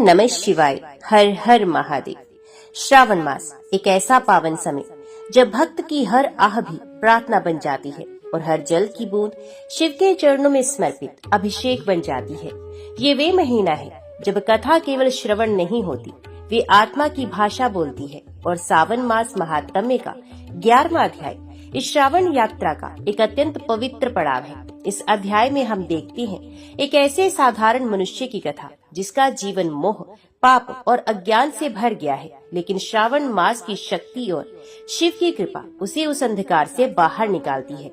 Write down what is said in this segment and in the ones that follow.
नमः शिवाय। हर हर महादेव। श्रावण मास एक ऐसा पावन समय जब भक्त की हर आह भी प्रार्थना बन जाती है और हर जल की बूंद शिव के चरणों में समर्पित अभिषेक बन जाती है। ये वे महीना है जब कथा केवल श्रवण नहीं होती, वे आत्मा की भाषा बोलती है। और सावन मास महात्म्य का 11वां अध्याय इस श्रावण यात्रा का एक अत्यंत पवित्र पड़ाव है। इस अध्याय में हम देखते हैं एक ऐसे साधारण मनुष्य की कथा जिसका जीवन मोह, पाप और अज्ञान से भर गया है, लेकिन श्रावण मास की शक्ति और शिव की कृपा उसे उस अंधकार से बाहर निकालती है।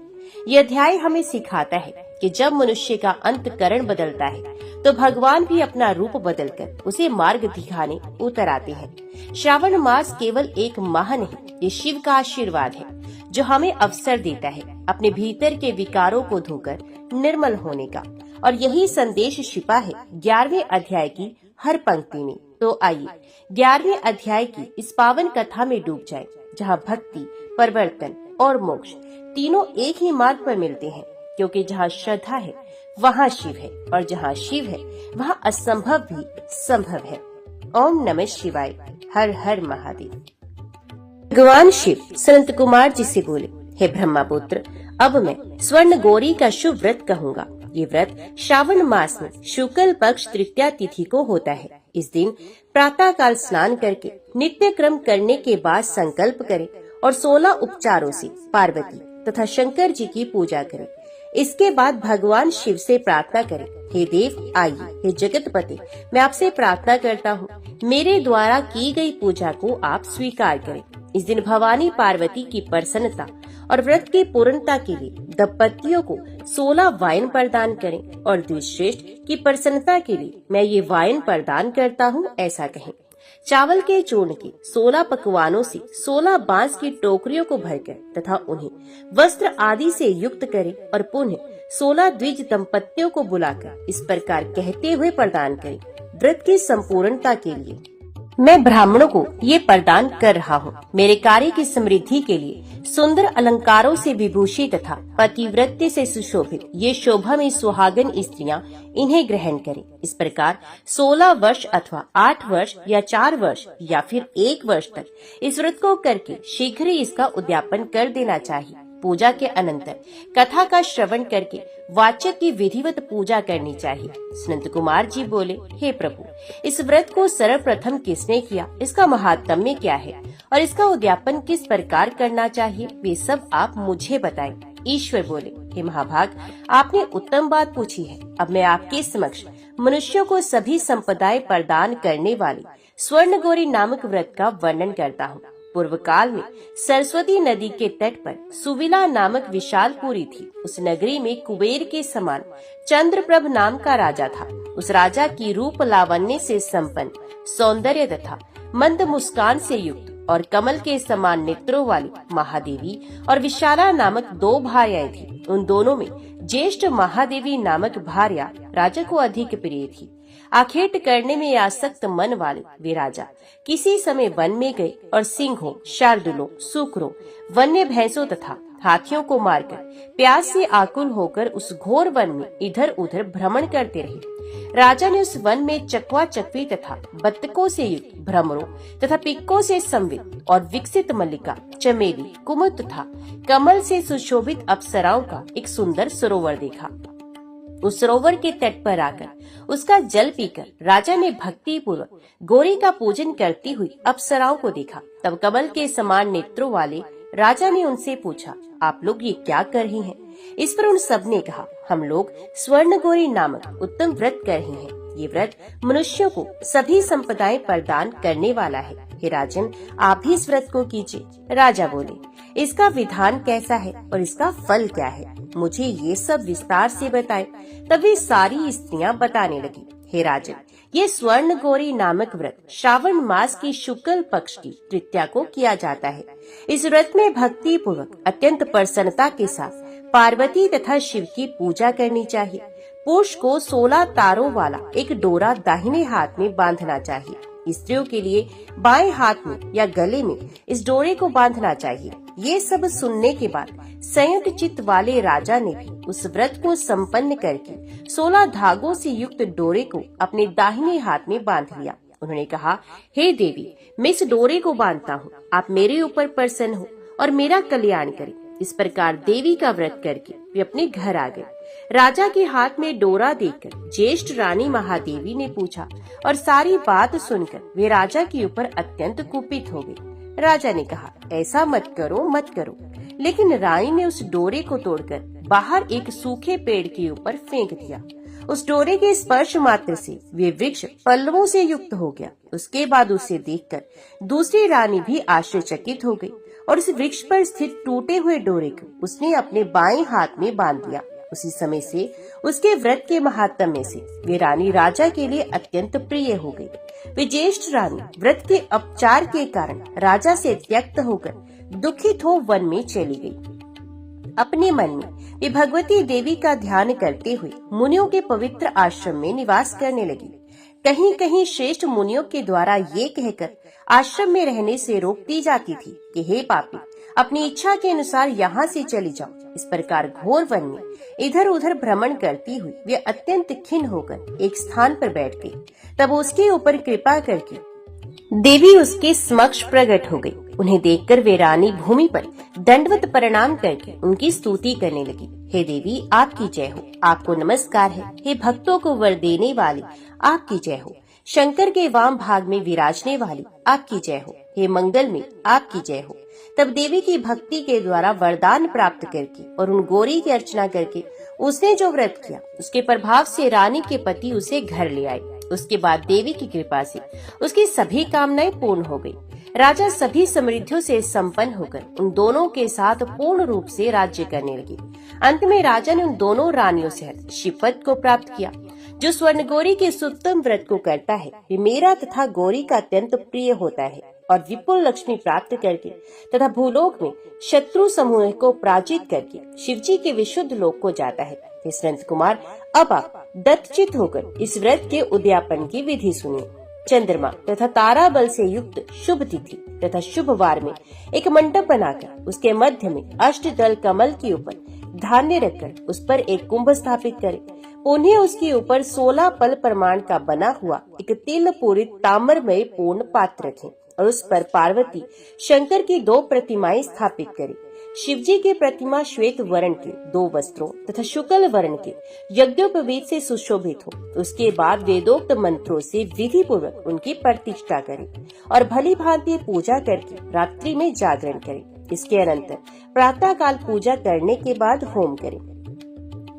यह अध्याय हमें सिखाता है कि जब मनुष्य का अंतकरण बदलता है तो भगवान भी अपना रूप बदलकर उसे मार्ग दिखाने उतर आते हैं। श्रावण मास केवल एक माह नहीं, ये शिव का आशीर्वाद है जो हमें अवसर देता है अपने भीतर के विकारों को धोकर निर्मल होने का। और यही संदेश छिपा है 11वें अध्याय की हर पंक्ति में। तो आइए 11वें अध्याय की इस पावन कथा में डूब जाए, जहाँ भक्ति, परिवर्तन और मोक्ष तीनों एक ही मार्ग पर मिलते हैं। क्योंकि जहाँ श्रद्धा है वहाँ शिव है, और जहाँ शिव है वहाँ असंभव भी संभव है। ओम नमः शिवाय। हर हर महादेव। भगवान शिव संत कुमार जी से बोले, हे ब्रह्मपुत्र, अब मैं स्वर्ण गौरी का शुभ व्रत कहूँगा। ये व्रत श्रावण मास में शुक्ल पक्ष तृतीया तिथि को होता है। इस दिन प्रातः काल स्नान करके नित्य क्रम करने के बाद संकल्प करें और 16 उपचारों से पार्वती तथा शंकर जी की पूजा करें। इसके बाद भगवान शिव से प्रार्थना करें, हे देव आइए, हे जगतपति, मैं आपसे प्रार्थना करता हूँ, मेरे द्वारा की गई पूजा को आप स्वीकार करें। इस दिन भवानी पार्वती की प्रसन्नता और व्रत की पूर्णता के लिए दंपतियों को 16 वाइन प्रदान करें और द्विश्रेष्ठ की प्रसन्नता के लिए मैं ये वाइन प्रदान करता हूँ, ऐसा कहें। चावल के चूर्ण के 16 पकवानों से 16 बांस की टोकरियों को भरकर तथा उन्हें वस्त्र आदि से युक्त करें और पुनः 16 द्विज दंपतियों को बुलाकर इस प्रकार कहते हुए प्रदान करें, व्रत की संपूर्णता के लिए मैं ब्राह्मणों को ये प्रदान कर रहा हूँ। मेरे कार्य की समृद्धि के लिए सुंदर अलंकारों से विभूषित तथा पतिव्रत्य से सुशोभित ये शोभा में सुहागन स्त्रियां इन्हें ग्रहण करें। इस प्रकार 16 वर्ष अथवा 8 वर्ष या 4 वर्ष या फिर 1 वर्ष तक इस व्रत को करके शीघ्र ही इसका उद्यापन कर देना चाहिए। पूजा के अनंतर कथा का श्रवण करके वाचक की विधिवत पूजा करनी चाहिए। संत कुमार जी बोले, हे प्रभु, इस व्रत को सर्वप्रथम किसने किया, इसका महात्म्य क्या है और इसका उद्यापन किस प्रकार करना चाहिए, वे सब आप मुझे बताएं। ईश्वर बोले, हे महाभाग, आपने उत्तम बात पूछी है। अब मैं आपके समक्ष मनुष्यों को सभी संपदाएं प्रदान करने वाली स्वर्ण गौरी नामक व्रत का वर्णन करता हूँ। पूर्व काल में सरस्वती नदी के तट पर सुविला नामक विशालपुरी थी। उस नगरी में कुबेर के समान चंद्रप्रभ नाम का राजा था। उस राजा की रूप लावण्य से संपन्न, सौंदर्य तथा मंद मुस्कान से युक्त और कमल के समान नेत्रों वाली महादेवी और विशाला नामक 2 भार्याएं थी। उन दोनों में ज्येष्ठ महादेवी नामक भार्या राजा को अधिक प्रिय थी। आखेट करने में आसक्त मन वाले वे राजा किसी समय वन में गए और सिंहों, शार्दूलों, सूकरों, वन्य भैंसों तथा हाथियों को मारकर प्यास से आकुल होकर उस घोर वन में इधर उधर भ्रमण करते रहे। राजा ने उस वन में चकवा चकवी तथा बत्तकों से युक्त भ्रमरों तथा पिक्कों से संवित और विकसित मल्लिका, चमेली, कुमुद तथा कमल से सुशोभित अप्सराओं का एक सुंदर सरोवर देखा। उस सरोवर के तट पर आकर उसका जल पीकर राजा ने भक्ति पूर्वक गौरी का पूजन करती हुई अप्सराओं को देखा। तब कमल के समान नेत्रों वाले राजा ने उनसे पूछा, आप लोग ये क्या कर रही हैं? इस पर उन सब ने कहा, हम लोग स्वर्ण गौरी नामक उत्तम व्रत कर रहे हैं। ये व्रत मनुष्यों को सभी संपदाएं प्रदान करने वाला है। हे राजन, आप भी इस व्रत को कीजिए। राजा बोले, इसका विधान कैसा है और इसका फल क्या है, मुझे ये सब विस्तार से बताएं। तभी सारी स्त्रियां बताने लगी, हे राजन, ये स्वर्ण गौरी नामक व्रत श्रावण मास की शुक्ल पक्ष की तृतीया को किया जाता है। इस व्रत में भक्ति पूर्वक अत्यंत प्रसन्नता के साथ पार्वती तथा शिव की पूजा करनी चाहिए। पुरुष को 16 तारों वाला एक डोरा दाहिने हाथ में बांधना चाहिए। स्त्रियों के लिए बाएं हाथ में या गले में इस डोरे को बांधना चाहिए। ये सब सुनने के बाद संयत चित्त वाले राजा ने भी उस व्रत को संपन्न करके 16 धागों से युक्त डोरे को अपने दाहिने हाथ में बांध लिया। उन्होंने कहा, हे देवी, मैं इस डोरे को बांधता हूँ, आप मेरे ऊपर प्रसन्न हो और मेरा कल्याण करें। इस प्रकार देवी का व्रत करके वे अपने घर आ गए। राजा के हाथ में डोरा देखकर ज्येष्ठ रानी महादेवी ने पूछा और सारी बात सुनकर वे राजा के ऊपर अत्यंत कुपित हो गई। राजा ने कहा, ऐसा मत करो, मत करो। लेकिन रानी ने उस डोरे को तोड़कर बाहर एक सूखे पेड़ के ऊपर फेंक दिया। उस डोरे के स्पर्श मात्र से वे वृक्ष पल्लवों से युक्त हो गया। उसके बाद उसे देखकर दूसरी रानी भी आश्चर्यचकित हो गई और उस वृक्ष पर स्थित टूटे हुए डोरे को उसने अपने बाएं हाथ में बांध लिया। उसी समय से उसके व्रत के महात्म्य से वे रानी राजा के लिए अत्यंत प्रिय हो गई। वे ज्येष्ठ रानी व्रत के अपचार के कारण राजा से त्यक्त होकर दुखित हो वन में चली गई। अपने मन में वे भगवती देवी का ध्यान करते हुए मुनियों के पवित्र आश्रम में निवास करने लगी। कहीं कहीं श्रेष्ठ मुनियों के द्वारा ये कहकर आश्रम में रहने से रोक दी जाती थी कि हे पापी, अपनी इच्छा के अनुसार यहाँ से चली जाओ। इस प्रकार घोर वन में इधर उधर भ्रमण करती हुई वे अत्यंत खिन्न होकर एक स्थान पर बैठ गई। तब उसके ऊपर कृपा करके देवी उसके समक्ष प्रकट हो गई। उन्हें देखकर वे रानी भूमि पर दंडवत प्रणाम करके उनकी स्तुति करने लगी। हे देवी, आपकी जय हो, आपको नमस्कार है। हे भक्तों को वर देने वाली, आपकी जय हो। शंकर के वाम भाग में विराजने वाली, आपकी जय हो। हे मंगल में, आपकी जय हो। तब देवी की भक्ति के द्वारा वरदान प्राप्त करके और उन गौरी की अर्चना करके उसने जो व्रत किया, उसके प्रभाव से रानी के पति उसे घर ले आए। उसके बाद देवी की कृपा से उसकी सभी कामनाएं पूर्ण हो गई। राजा सभी समृद्धियों से संपन्न होकर उन दोनों के साथ पूर्ण रूप से राज्य करने लगे। अंत में राजा ने उन दोनों रानियों सहित शिवपद को प्राप्त किया। जो स्वर्ण गौरी के सुत्तम व्रत को करता है, वे मेरा तथा गौरी का अत्यंत प्रिय होता है और विपुल लक्ष्मी प्राप्त करके तथा भूलोक में शत्रु समूह को पराजित करके शिवजी के विशुद्ध लोक को जाता है। संत कुमार, अब आप दत्तचित होकर इस व्रत के उद्यापन की विधि सुनिए। चंद्रमा तथा तारा बल से युक्त शुभ तिथि तथा शुभ वार में एक मंडप बनाकर उसके मध्य में अष्टदल कमल के ऊपर धान्य रखकर उस पर एक कुंभ स्थापित करें। उन्हें उसके ऊपर 16 पल प्रमाण का बना हुआ एक तिल पूरित ताम्रमय पूर्ण पात्र रखें और उस पर पार्वती शंकर की 2 प्रतिमाएं स्थापित करें। शिवजी की प्रतिमा श्वेत वर्ण के 2 वस्त्रों तथा शुक्ल वर्ण के यज्ञोपवीत से सुशोभित हो। उसके बाद वेदोक्त मंत्रों से विधि पूर्वक उनकी प्रतिष्ठा करें और भली भांति पूजा करके रात्रि में जागरण करें। इसके अनंतर प्रातः काल पूजा करने के बाद होम करें।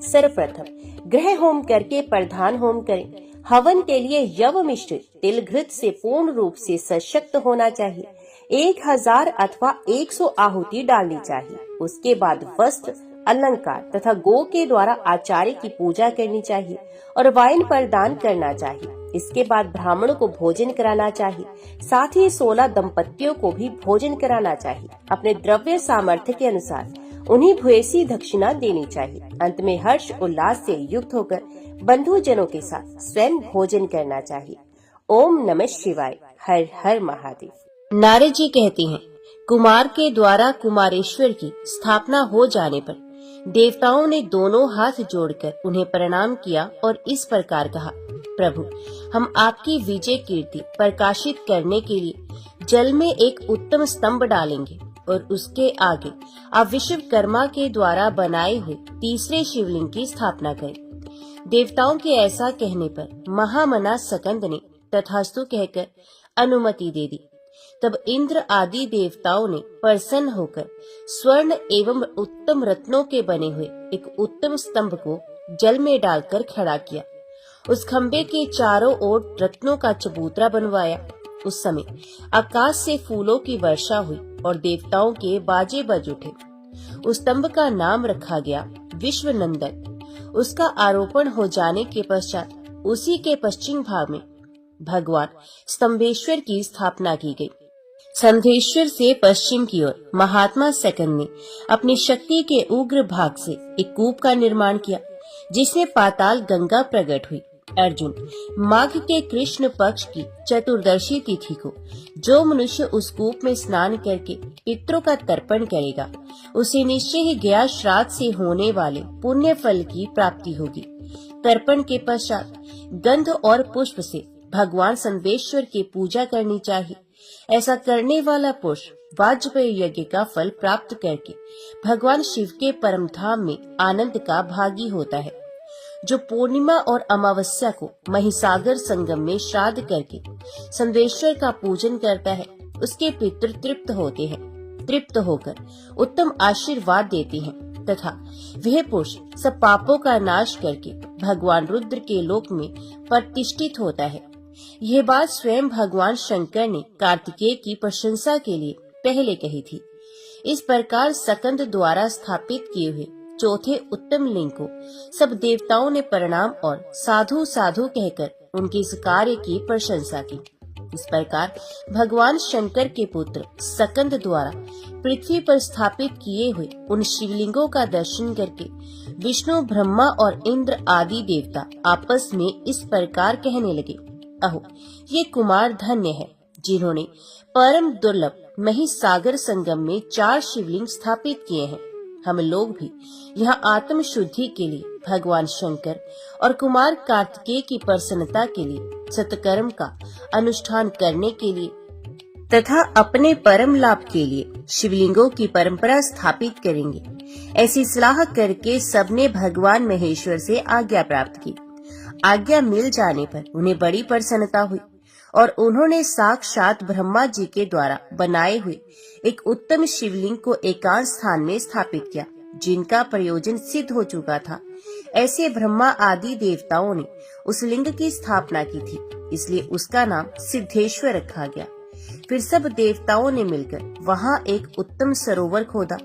सर्वप्रथम ग्रह होम करके प्रधान होम करें। हवन के लिए यव मिश्रित तिल घृत से पूर्ण रूप से सशक्त होना चाहिए। 1000 अथवा 100 आहुति डालनी चाहिए। उसके बाद वस्त्र, अलंकार तथा गो के द्वारा आचार्य की पूजा करनी चाहिए और वाइन प्रदान करना चाहिए। इसके बाद ब्राह्मणों को भोजन कराना चाहिए। साथ ही 16 दंपतियों को भी भोजन कराना चाहिए। अपने द्रव्य सामर्थ्य के अनुसार उन्हें भूयसी दक्षिणा देनी चाहिए। अंत में हर्ष उल्लास से युक्त होकर बंधु जनों के साथ स्वयं भोजन करना चाहिए। ओम नमः शिवाय। हर हर महादेव। नारद जी कहते हैं, कुमार के द्वारा कुमारेश्वर की स्थापना हो जाने पर देवताओं ने दोनों हाथ जोड़कर उन्हें प्रणाम किया और इस प्रकार कहा, प्रभु, हम आपकी विजय कीर्ति प्रकाशित करने के लिए जल में एक उत्तम स्तंभ डालेंगे और उसके आगे आप विश्वकर्मा के द्वारा बनाए हुए तीसरे शिवलिंग की स्थापना करें। देवताओं के ऐसा कहने पर महामना सकंद ने तथास्तु कहकर अनुमति दे दी। तब इंद्र आदि देवताओं ने प्रसन्न होकर स्वर्ण एवं उत्तम रत्नों के बने हुए एक उत्तम स्तंभ को जल में डालकर खड़ा किया। उस खंबे के चारों ओर रत्नों का चबूतरा बनवाया। उस समय आकाश से फूलों की वर्षा हुई और देवताओं के बाजे बज उठे। उस स्तंभ का नाम रखा गया विश्वनंदन। उसका आरोपण हो जाने के पश्चात उसी के पश्चिम भाग में भगवान स्तंभेश्वर की स्थापना की गई। स्तंभेश्वर से पश्चिम की ओर महात्मा सकंद ने अपनी शक्ति के उग्र भाग से एक कूप का निर्माण किया, जिसमें पाताल गंगा प्रकट हुई। अर्जुन, माघ के कृष्ण पक्ष की चतुर्दशी तिथि को जो मनुष्य उस कूप में स्नान करके पितरों का तर्पण करेगा, उसे निश्चय ही गया श्राद्ध से होने वाले पुण्य फल की प्राप्ति होगी। तर्पण के पश्चात गंध और पुष्प से भगवान संवेश्वर की पूजा करनी चाहिए। ऐसा करने वाला पुरुष वाजपेयी यज्ञ का फल प्राप्त करके भगवान शिव के परम धाम में आनंद का भागी होता है। जो पूर्णिमा और अमावस्या को महिसागर संगम में श्राद्ध करके संवेश्वर का पूजन करता है, उसके पितृ तृप्त होते हैं। तृप्त होकर उत्तम आशीर्वाद देते हैं तथा वह पुरुष सब पापों का नाश करके भगवान रुद्र के लोक में प्रतिष्ठित होता है। यह बात स्वयं भगवान शंकर ने कार्तिकेय की प्रशंसा के लिए पहले कही थी। इस प्रकार सकंद द्वारा स्थापित किए हुए चौथे उत्तम लिंग को सब देवताओं ने प्रणाम और साधु साधु कहकर उनके इस कार्य की प्रशंसा की। इस प्रकार भगवान शंकर के पुत्र सकंद द्वारा पृथ्वी पर स्थापित किए हुए उन शिवलिंगों का दर्शन करके विष्णु, ब्रह्मा और इंद्र आदि देवता आपस में इस प्रकार कहने लगे, अहो ये कुमार धन्य है जिन्होंने परम दुर्लभ महिसागर संगम में 4 शिवलिंग स्थापित किए हैं। हम लोग भी यहाँ आत्म शुद्धि के लिए भगवान शंकर और कुमार कार्तिकेय की प्रसन्नता के लिए सत्कर्म का अनुष्ठान करने के लिए तथा अपने परम लाभ के लिए शिवलिंगों की परंपरा स्थापित करेंगे। ऐसी सलाह करके सबने भगवान महेश्वर से आज्ञा प्राप्त की। आज्ञा मिल जाने पर उन्हें बड़ी प्रसन्नता हुई और उन्होंने साक्षात ब्रह्मा जी के द्वारा बनाए हुए एक उत्तम शिवलिंग को एकांत स्थान में स्थापित किया, जिनका प्रयोजन सिद्ध हो चुका था। ऐसे ब्रह्मा आदि देवताओं ने उस लिंग की स्थापना की थी, इसलिए उसका नाम सिद्धेश्वर रखा गया। फिर सब देवताओं ने मिलकर वहाँ एक उत्तम सरोवर खोदा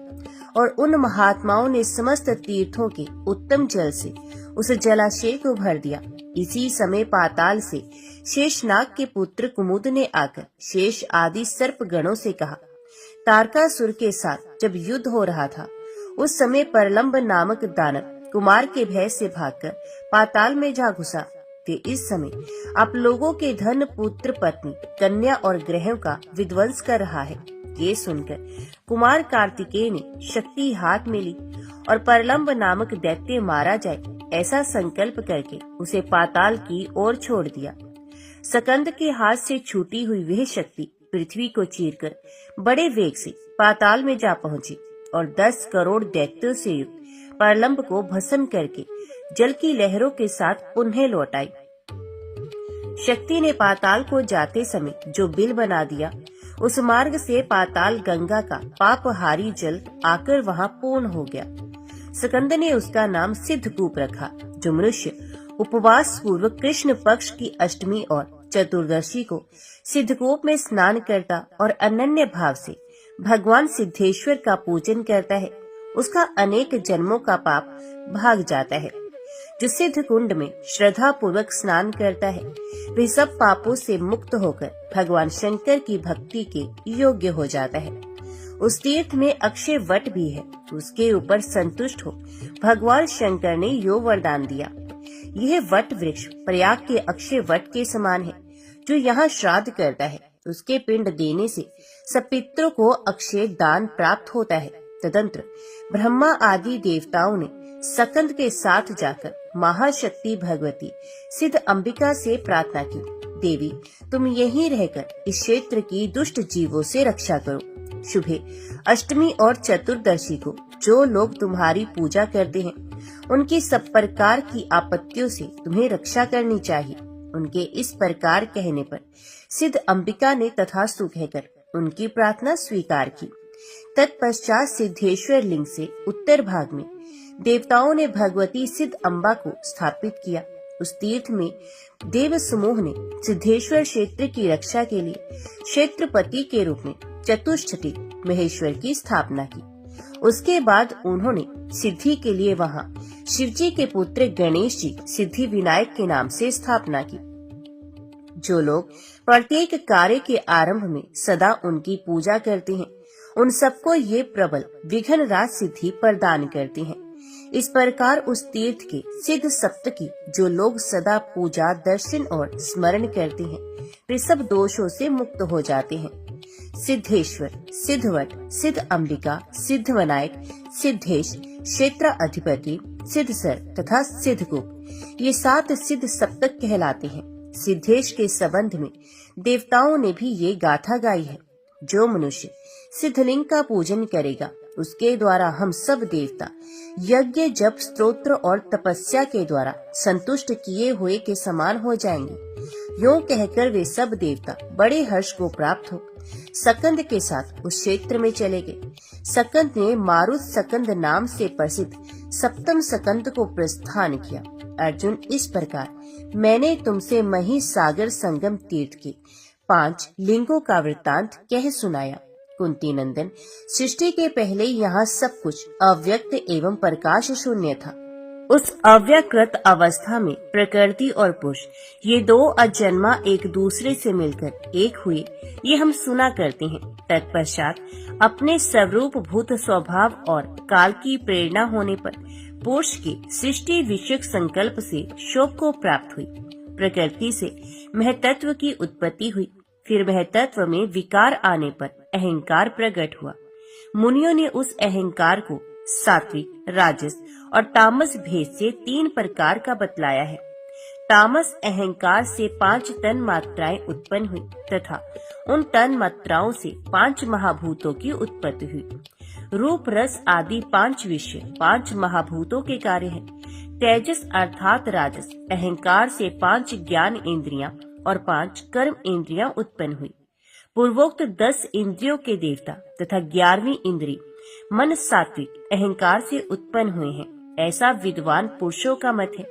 और उन महात्माओं ने समस्त तीर्थों के उत्तम जल से उस जलाशय को भर दिया। इसी समय पाताल से शेषनाग के पुत्र कुमुद ने आकर शेष आदि सर्प गणों से कहा, तारकासुर के साथ जब युद्ध हो रहा था, उस समय परलंब नामक दानव कुमार के भय से भागकर पाताल में जा घुसा। ते इस समय आप लोगों के धन, पुत्र, पत्नी, कन्या और ग्रहों का विध्वंस कर रहा है। ये सुनकर कुमार कार्तिकेय ने शक्ति हाथ में ली और परलंब नामक दैत्य मारा जाए ऐसा संकल्प करके उसे पाताल की ओर छोड़ दिया। सकंद के हाथ से छूटी हुई वह शक्ति पृथ्वी को चीरकर बड़े वेग से पाताल में जा पहुंची और 10 करोड़ दैत्यों से युक्त परलंब को भस्म करके जल की लहरों के साथ पुनः लौट आई। शक्ति ने पाताल को जाते समय जो बिल बना दिया, उस मार्ग से पाताल गंगा का पापहारी जल आकर वहाँ पूर्ण हो गया। सकंद ने उसका नाम सिद्धकूप रखा, जो मनुष्य उपवास पूर्वक कृष्ण पक्ष की अष्टमी और चतुर्दशी को सिद्धकूप में स्नान करता और अनन्य भाव से भगवान सिद्धेश्वर का पूजन करता है, उसका अनेक जन्मों का पाप भाग जाता है। जो सिद्ध कुंड में श्रद्धा पूर्वक स्नान करता है, वे सब पापों से मुक्त होकर भगवान शंकर की भक्ति के योग्य हो जाता है। उस तीर्थ में अक्षय वट भी है, उसके ऊपर संतुष्ट हो भगवान शंकर ने यो वरदान दिया। यह वट वृक्ष प्रयाग के अक्षय वट के समान है। जो यहाँ श्राद्ध करता है, उसके पिंड देने से सब पितरों को अक्षय दान प्राप्त होता है। तदंतर ब्रह्मा आदि देवताओं ने सकंद के साथ जाकर महाशक्ति भगवती सिद्ध अंबिका से प्रार्थना की, देवी तुम यहीं रहकर इस क्षेत्र की दुष्ट जीवों से रक्षा करो। शुभे अष्टमी और चतुर्दशी को जो लोग तुम्हारी पूजा करते हैं, उनकी सब प्रकार की आपत्तियों से तुम्हें रक्षा करनी चाहिए। उनके इस प्रकार कहने पर सिद्ध अंबिका ने तथास्तु कहकर उनकी प्रार्थना स्वीकार की। तत्पश्चात सिद्धेश्वर लिंग से उत्तर भाग में देवताओं ने भगवती सिद्ध अम्बा को स्थापित किया। उस तीर्थ में देव समूह ने सिद्धेश्वर क्षेत्र की रक्षा के लिए क्षेत्रपति के रूप में चतुष्टठी महेश्वर की स्थापना की। उसके बाद उन्होंने सिद्धि के लिए वहां शिवजी के पुत्र गणेश जी सिद्धि विनायक के नाम से स्थापना की। जो लोग प्रत्येक कार्य के आरंभ में सदा उनकी पूजा करते हैं, उन सबको ये प्रबल विघ्न राज सिद्धि प्रदान करते हैं। इस प्रकार उस तीर्थ के सिद्ध सप्तकी जो लोग सदा पूजा, दर्शन और स्मरण करते हैं, वे सब दोषों से मुक्त हो जाते हैं। सिद्धेश्वर, सिद्धवट, सिद्ध अंबिका, सिद्ध विनायक, सिद्धेश, क्षेत्र अधिपति, सिद्धसर तथा सिद्धगुप्त, ये 7 सिद्ध सप्तक कहलाते हैं। सिद्धेश के संबंध में देवताओं ने भी ये गाथा गाई है। जो मनुष्य सिद्धलिंग का पूजन करेगा, उसके द्वारा हम सब देवता यज्ञ, जप, स्तोत्र और तपस्या के द्वारा संतुष्ट किए हुए के समान हो जाएंगे। यूं कहकर वे सब देवता बड़े हर्ष को प्राप्त हो सकंद के साथ उस क्षेत्र में चले गए। सकंद ने मारुत सकंद नाम से प्रसिद्ध सप्तम सकंद को प्रस्थान किया। अर्जुन, इस प्रकार मैंने तुमसे मही सागर संगम तीर्थ के 5 लिंगों का वृत्तांत कह सुनाया। कुंती नंदन, सृष्टि के पहले यहाँ सब कुछ अव्यक्त एवं प्रकाश शून्य था। उस अव्यकृत अवस्था में प्रकृति और पुरुष, ये 2 अजन्मा एक दूसरे से मिलकर एक हुए, ये हम सुना करते हैं। तत्पश्चात अपने स्वरूप भूत स्वभाव और काल की प्रेरणा होने पर पुरुष के सृष्टि विषयक संकल्प से शोक को प्राप्त हुई। प्रकृति से महतत्व की उत्पत्ति हुई। फिर महतत्व में विकार आने पर अहंकार प्रकट हुआ। मुनियों ने उस अहंकार को सात्विक, राजस और तामस भेद से 3 प्रकार का बतलाया है। तामस अहंकार से 5 तन मात्राएं उत्पन्न हुई तथा उन तन मात्राओं से 5 महाभूतों की उत्पत्ति हुई। रूप, रस आदि 5 विषय 5 महाभूतों के कार्य हैं। तेजस अर्थात राजस अहंकार से 5 ज्ञान इंद्रियां और 5 कर्म इंद्रियां उत्पन्न हुई। पूर्वोक्त 10 इंद्रियों के देवता तथा 11वीं इंद्रिय मन सात्विक अहंकार से उत्पन्न हुए हैं, ऐसा विद्वान पुरुषों का मत है।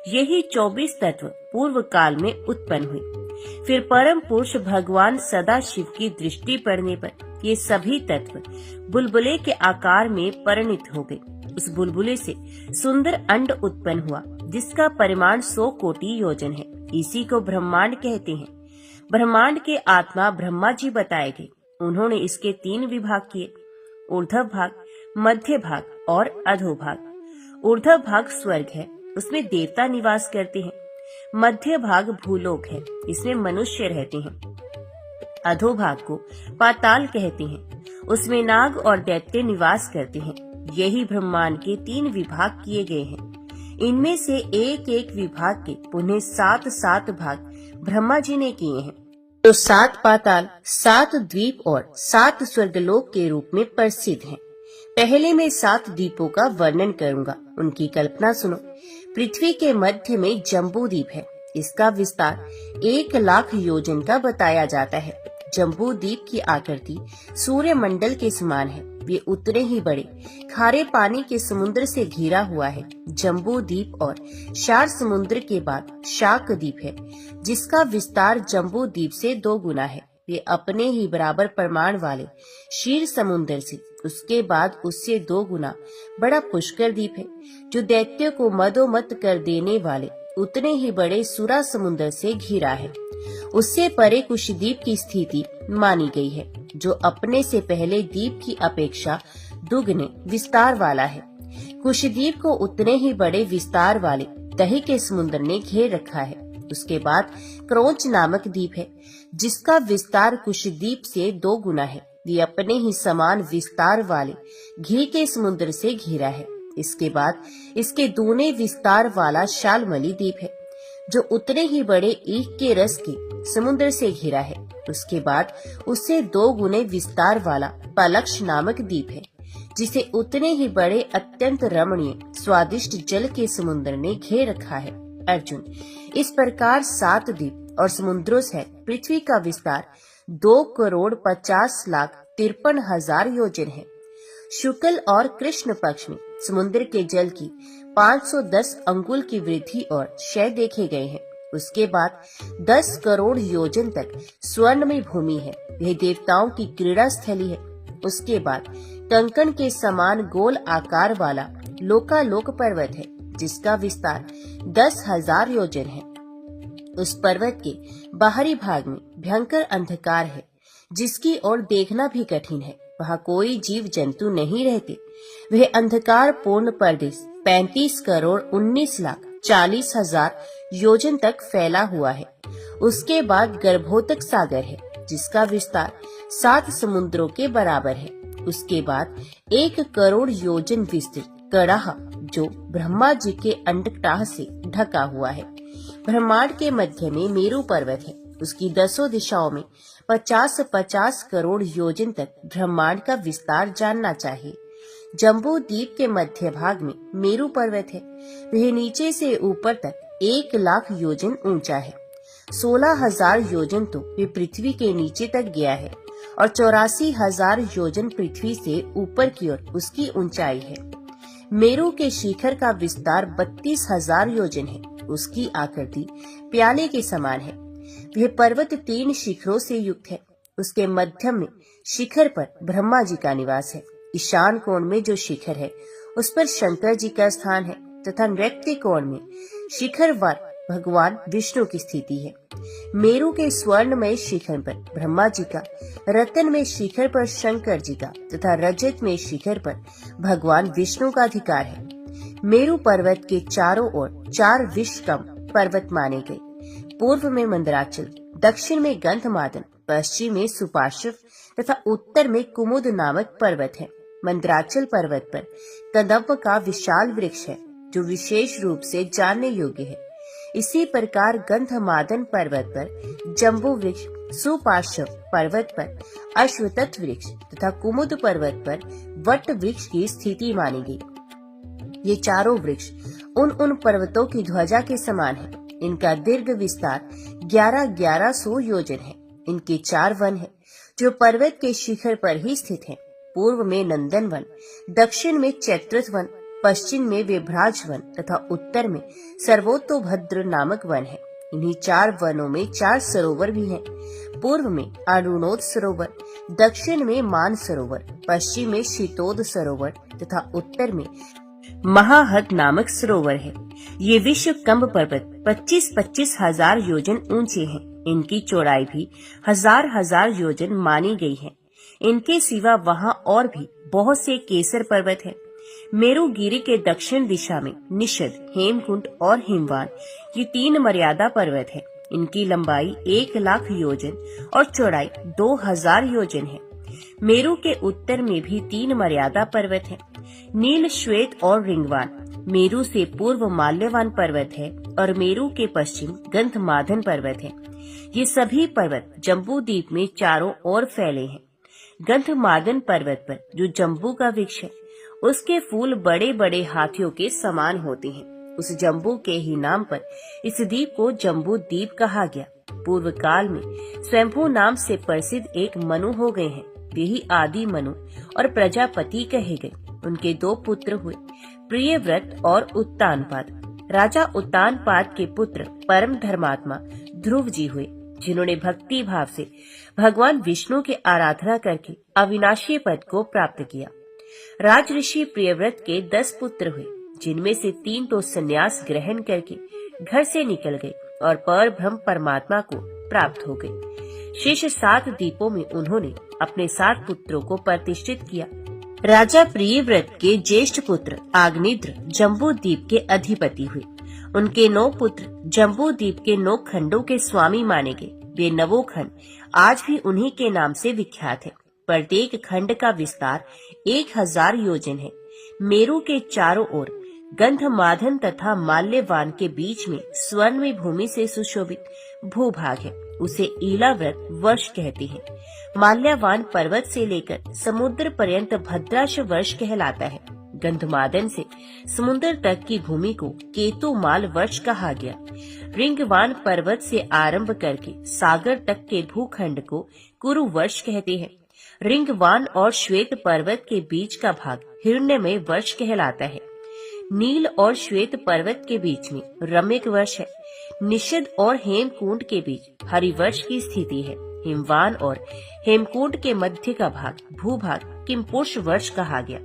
यही 24 तत्व पूर्व काल में उत्पन्न हुए। फिर परम पुरुष भगवान सदा शिव की दृष्टि पड़ने पर ये सभी तत्व बुलबुले के आकार में परिणित हो गए। उस बुलबुले से सुंदर अंड उत्पन्न हुआ, जिसका परिमाण 100 कोटि योजन है। इसी को ब्रह्मांड कहते हैं। ब्रह्मांड के आत्मा ब्रह्मा जी बताए गए। उन्होंने इसके 3 विभाग किए, ऊर्ध्व भाग, मध्य भाग और अधोभाग। ऊर्ध्व भाग स्वर्ग है, उसमें देवता निवास करते हैं। मध्य भाग भूलोक है, इसमें मनुष्य रहते हैं। अधोभाग को पाताल कहते हैं, उसमें नाग और दैत्य निवास करते हैं। यही ब्रह्मांड के 3 विभाग किए गए हैं। इनमें से एक एक विभाग के पुनः 7 भाग ब्रह्मा जी ने किए हैं। तो 7 पाताल, 7 द्वीप और 7 स्वर्गलोक के रूप में प्रसिद्ध हैं। पहले मैं 7 द्वीपों का वर्णन करूंगा, उनकी कल्पना सुनो। पृथ्वी के मध्य में जम्बू द्वीप है। इसका विस्तार 1 लाख योजन का बताया जाता है। जम्बू द्वीप की आकृति सूर्य मंडल के समान है। वे उतने ही बड़े खारे पानी के समुद्र से घिरा हुआ है। जम्बू द्वीप और शार समुद्र के बाद शाक द्वीप है, जिसका विस्तार जम्बू द्वीप से 2 गुना है। वे अपने ही बराबर परिमाण वाले क्षीर समुद्र से, उसके बाद उससे 2 गुना बड़ा पुष्कर द्वीप है, जो दैत्य को मदोमत कर देने वाले उतने ही बड़े सुरा समुद्र से घिरा है। उससे परे कुशद्वीप की स्थिति मानी गई है, जो अपने से पहले द्वीप की अपेक्षा दुगने विस्तार वाला है। कुशद्वीप को उतने ही बड़े विस्तार वाले दही के समुद्र ने घेर रखा है। उसके बाद क्रोंच नामक द्वीप है, जिसका विस्तार कुशद्वीप से 2 गुना है। ये अपने ही समान विस्तार वाले घी के समुद्र से घिरा है। इसके बाद इसके दूने विस्तार वाला शालमली द्वीप है, जो उतने ही बड़े ईख के रस के समुद्र से घिरा है। उसके बाद उससे 2 गुने विस्तार वाला पलक्ष नामक द्वीप है, जिसे उतने ही बड़े अत्यंत रमणीय स्वादिष्ट जल के समुद्र ने घेर रखा है। अर्जुन, इस प्रकार 7 द्वीप और समुद्रों से पृथ्वी का विस्तार 2,50,53,000 योजन है। शुक्ल और कृष्ण पक्ष में समुद्र के जल की 510 अंगुल की वृद्धि और क्षय देखे गए हैं। उसके बाद 10 करोड़ योजन तक स्वर्णमय भूमि है, यह देवताओं की क्रीड़ा स्थली है। उसके बाद कंकण के समान गोल आकार वाला लोकालोक पर्वत है, जिसका विस्तार 10,000 योजन है। उस पर्वत के बाहरी भाग में भयंकर अंधकार है, जिसकी ओर देखना भी कठिन है। वहाँ कोई जीव जंतु नहीं रहते। वह अंधकार पूर्ण प्रदेश 35,19,40,000 योजन तक फैला हुआ है। उसके बाद गर्भोतक सागर है, जिसका विस्तार 7 समुद्रों के बराबर है। उसके बाद 1 करोड़ योजन विस्तृत कड़ाह, जो ब्रह्मा जी के अंडकटाह से ढका हुआ है। ब्रह्मांड के मध्य में मेरु पर्वत है। उसकी 10 दिशाओं में 50-50 करोड़ योजन तक ब्रह्मांड का विस्तार जानना चाहिए। जम्बू द्वीप के मध्य भाग में मेरु पर्वत है। वह नीचे से ऊपर तक 1 लाख योजन ऊंचा है। 16,000 योजन तो वे पृथ्वी के नीचे तक गया है और 84,000 योजन पृथ्वी से ऊपर की ओर उसकी ऊंचाई है। मेरु के शिखर का विस्तार 32,000 योजन है। उसकी आकृति प्याले के समान है। यह पर्वत 3 शिखरों से युक्त है। उसके मध्य में शिखर पर ब्रह्मा जी का निवास है। ईशान कोण में जो शिखर है उस पर शंकर जी का स्थान है तथा नैऋत्य कोण में शिखर पर भगवान विष्णु की स्थिति है। मेरु के स्वर्णमय शिखर पर ब्रह्मा जी का, रत्न में शिखर पर शंकर जी का तथा रजत में शिखर पर भगवान विष्णु का अधिकार है। मेरु पर्वत के चारों ओर 4 विश्वकम पर्वत माने गए। पूर्व में मंदराचल, दक्षिण में गंधमादन, पश्चिम में सुपार्श्व तथा उत्तर में कुमुद नामक पर्वत है। मंदराचल पर्वत पर कदम्ब का विशाल वृक्ष है, जो विशेष रूप से जानने योग्य है। इसी प्रकार गंधमादन पर्वत पर जम्बू वृक्ष, सुपार्श्व पर्वत पर अश्वत्थ वृक्ष तथा कुमुद पर्वत पर वट वृक्ष की स्थिति मानी गई। ये चारों वृक्ष उन पर्वतों की ध्वजा के समान है। इनका दीर्घ विस्तार 1100 योजन है। इनके 4 वन है, जो पर्वत के शिखर पर ही स्थित हैं। पूर्व में नंदन वन, दक्षिण में चैत्रथ वन, पश्चिम में वेभराज वन तथा उत्तर में सर्वोत्तोभद्र नामक वन है। इन्हीं 4 वनों में 4 सरोवर भी हैं। पूर्व में अरुणोद सरोवर, दक्षिण में मान सरोवर, पश्चिम में शीतोद सरोवर तथा उत्तर में महाहद नामक सरोवर है। ये विश्व कम्ब पर्वत 25-25 हजार योजन ऊंचे हैं। इनकी चौड़ाई भी हजार योजन मानी गई है। इनके सिवा वहाँ और भी बहुत से केसर पर्वत हैं। मेरुगिरी के दक्षिण दिशा में निषद, हेमकुंड और हिमवान, ये 3 मर्यादा पर्वत हैं। इनकी लंबाई 1 लाख योजन और चौड़ाई 2000 योजन है। मेरु के उत्तर में भी 3 मर्यादा पर्वत हैं, नील, श्वेत और रिंगवान। मेरु से पूर्व माल्यवान पर्वत है और मेरु के पश्चिम गंधमादन पर्वत है। ये सभी पर्वत जम्बू द्वीप में चारों ओर फैले हैं। गंधमादन पर्वत पर जो जम्बू का वृक्ष है, उसके फूल बड़े बड़े हाथियों के समान होते हैं। उस जम्बू के ही नाम पर इस द्वीप को जम्बू द्वीप कहा गया। पूर्व काल में स्वयंभू नाम से प्रसिद्ध एक मनु हो गए हैं। वे ही आदि मनु और प्रजापति कहे गए। उनके 2 पुत्र हुए, प्रियव्रत और उत्तानपाद। राजा उत्तानपाद के पुत्र परम धर्मात्मा ध्रुव जी हुए, जिन्होंने भक्ति भाव से भगवान विष्णु की आराधना करके अविनाशी पद को प्राप्त किया। राज ऋषि प्रियव्रत के 10 पुत्र हुए, जिनमें से 3 तो संन्यास ग्रहण करके घर से निकल गए और पर ब्रह्म परमात्मा को प्राप्त हो गए। शेष 7 द्वीपों में उन्होंने अपने 7 पुत्रों को प्रतिष्ठित किया। राजा प्रियव्रत के ज्येष्ठ पुत्र आग्निद्र जम्बू द्वीप के अधिपति हुए। उनके 9 पुत्र जम्बू द्वीप के 9 खंडों के स्वामी माने गए। वे 9 खंड आज भी उन्हीं के नाम से विख्यात है। प्रत्येक खंड का विस्तार 1000 योजन है। मेरु के चारों ओर गंधमादन तथा माल्यवान के बीच में स्वर्णमय भूमि से सुशोभित भूभाग है। उसे ईलाव्रत वर्ष कहते हैं। माल्यवान पर्वत से लेकर समुद्र पर्यंत भद्राश वर्ष कहलाता है। गंधमादन से समुद्र तक की भूमि को केतुमाल वर्ष कहा गया। रिंगवान पर्वत से आरंभ करके सागर तक के भूखंड को कुरु वर्ष कहते हैं। रिंगवान और श्वेत पर्वत के बीच का भाग हिरण्यमय वर्ष कहलाता है। नील और श्वेत पर्वत के बीच में रम्यक वर्ष है। निषद और हेमकुंड के बीच हरिवर्ष की स्थिति है। हिमवान और हेमकुंड के मध्य का भाग भूभाग किमपुरुष वर्ष कहा गया।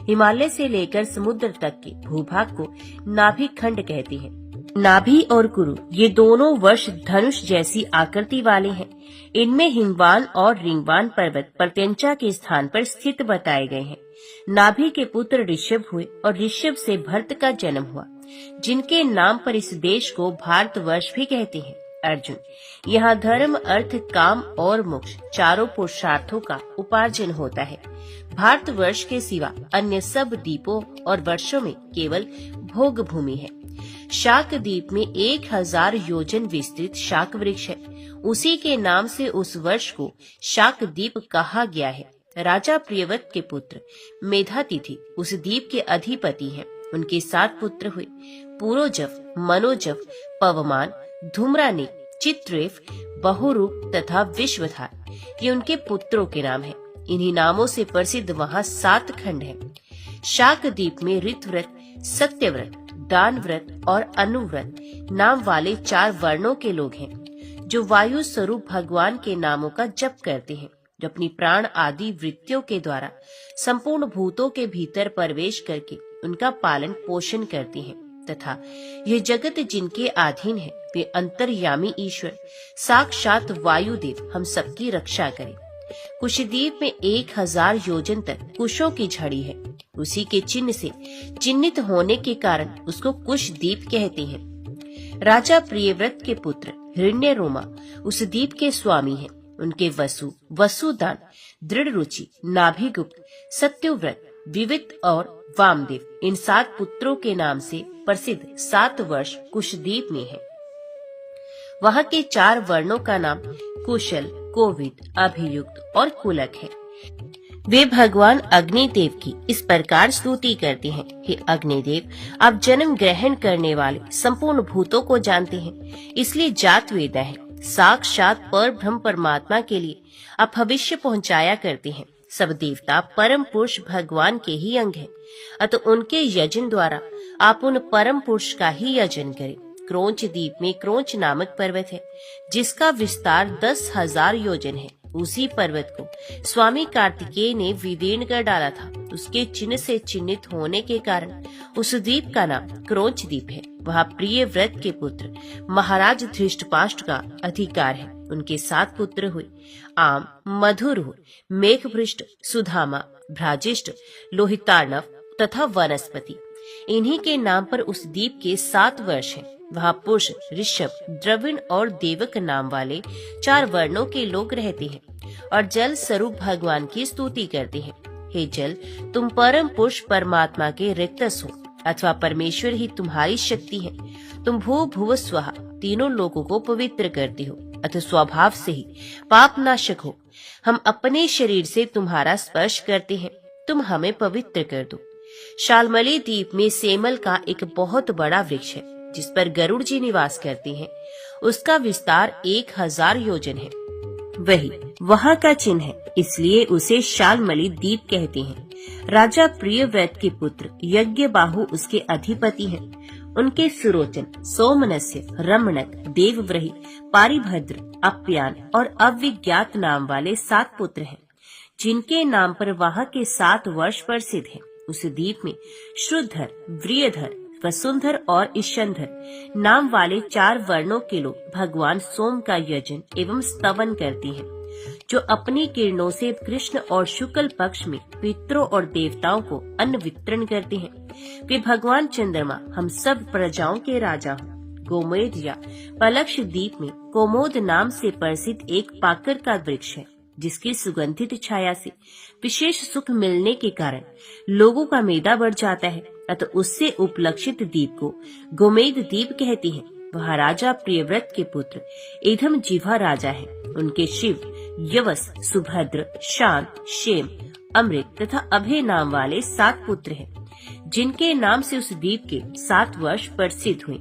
हिमालय से लेकर समुद्र तक के भूभाग को नाभिक खंड कहते हैं। नाभि और कुरु ये दोनों वर्ष धनुष जैसी आकृति वाले हैं। इनमें हिमवान और रिंगवान पर्वत प्रत्यंचा के स्थान पर स्थित बताए गए हैं। नाभि के पुत्र ऋषभ हुए और ऋषभ से भरत का जन्म हुआ, जिनके नाम पर इस देश को भारतवर्ष भी कहते हैं। अर्जुन, यहाँ धर्म, अर्थ, काम और मोक्ष चारों पुरुषार्थों का उपार्जन होता है। भारतवर्ष के सिवा अन्य सब द्वीपों और वर्षों में केवल भोग भूमि है। शाक द्वीप में 1000 योजन विस्तृत शाक वृक्ष है। उसी के नाम से उस वर्ष को शाक द्वीप कहा गया है। राजा प्रियव्रत के पुत्र मेधातिथि उस द्वीप के अधिपति हैं। उनके 7 पुत्र हुए, पुरोजव, मनोजव, पवमान, धूम्रानी, चित्ररेफ, बहुरूप तथा विश्वधार। ये उनके पुत्रों के नाम हैं। इन्हीं नामों से प्रसिद्ध वहाँ 7 खंड हैं। शाक द्वीप में ऋतव्रत, सत्यव्रत, दानव्रत और अनुव्रत नाम वाले 4 वर्णों के लोग हैं, जो वायु स्वरूप भगवान के नामों का जप करते हैं, जो अपनी प्राण आदि वृत्तियों के द्वारा संपूर्ण भूतों के भीतर प्रवेश करके उनका पालन पोषण करती हैं, तथा यह जगत जिनके अधीन है वे अंतर्यामी ईश्वर साक्षात वायुदेव हम सबकी रक्षा करें। कुशद्वीप में 1000 योजन तक कुशों की झड़ी है। उसी के चिन्ह से चिन्हित होने के कारण उसको कुशद्वीप कहते हैं। राजा प्रियव्रत के पुत्र हिरण्यरोमा उस द्वीप के स्वामी हैं। उनके वसुदान, दृढ़ रुचि, नाभिगुप्त, सत्यव्रत, विवित और वामदेव इन 7 पुत्रों के नाम से प्रसिद्ध 7 वर्ष कुशद्वीप में है। वहाँ के 4 वर्णों का नाम कुशल, कोविद, अभियुक्त और कुलक है। वे भगवान अग्निदेव की इस प्रकार स्तुति करते हैं, हे अग्निदेव, आप जन्म ग्रहण करने वाले संपूर्ण भूतों को जानते हैं, इसलिए जात वेदा है। साक्षात पर ब्रह्म परमात्मा के लिए आप भविष्य पहुंचाया करते हैं। सब देवता परम पुरुष भगवान के ही अंग हैं, अतः उनके यजन द्वारा आप उन परम पुरुष का ही यजन करें। क्रोंच द्वीप में क्रोंच नामक पर्वत है, जिसका विस्तार 10,000 योजन है। उसी पर्वत को स्वामी कार्तिकेय ने विदीर्ण कर डाला था। उसके चिन्ह से चिन्हित होने के कारण उस द्वीप का नाम क्रोंच द्वीप है। वहाँ प्रिय व्रत के पुत्र महाराज धृष्टपाष्ट्र का अधिकार है। उनके 7 पुत्र हुए, आम, मधुर, मेघपृष्ठ, सुधामा, भ्राजिष्ठ, लोहितार्णव तथा वनस्पति। इन्हीं के नाम पर उस द्वीप के 7 वर्ष हैं। वहाँ पुरुष, ऋषभ, द्रविण और देवक नाम वाले 4 वर्णों के लोग रहते हैं और जल स्वरूप भगवान की स्तुति करते हैं। हे जल, तुम परम पुरुष परमात्मा के रिक्तस हो अथवा परमेश्वर ही तुम्हारी शक्ति है। तुम भू भुव स्वहा तीनों लोगों को पवित्र करते हो अतः स्वभाव से ही पाप नाशक हो। हम अपने शरीर से तुम्हारा स्पर्श करते हैं, तुम हमें पवित्र कर दो। शालमली द्वीप में सेमल का एक बहुत बड़ा वृक्ष है, जिस पर गरुड़ जी निवास करते हैं। उसका विस्तार 1000 योजन है। वही वहाँ का चिन्ह है, इसलिए उसे शालमली द्वीप कहते हैं। राजा प्रियव्रत के पुत्र यज्ञबाहु उसके अधिपति हैं। उनके सुरोचन, सोमनस्य, रमणक, देवव्रही, पारिभद्र, अप्यान और अविज्ञात नाम वाले 7 पुत्र हैं, जिनके नाम पर वहाँ के 7 वर्ष प्रसिद्ध हैं। उस द्वीप में श्रुधर, व्रियधर, वसुंधर और ईशंधर नाम वाले 4 वर्णों के लोग भगवान सोम का यजन एवं स्तवन करते हैं, जो अपनी किरणों से कृष्ण और शुक्ल पक्ष में पितरों और देवताओं को अन्न वितरण करते हैं। वे भगवान चंद्रमा हम सब प्रजाओं के राजा हो। गोमेद या पलक्ष द्वीप में कोमोद नाम से प्रसिद्ध एक पाकर का वृक्ष है, जिसकी सुगंधित छाया से विशेष सुख मिलने के कारण लोगों का मेदा बढ़ जाता है, अतः उससे उपलक्षित द्वीप को गोमेद द्वीप कहते हैं। वह राजा प्रियव्रत के पुत्र एधम जिह्वा राजा है। उनके शिव, यवस, सुभद्र, शांत, शेम, अमृत तथा अभय नाम वाले 7 पुत्र हैं, जिनके नाम से उस द्वीप के 7 वर्ष प्रसिद्ध हुए।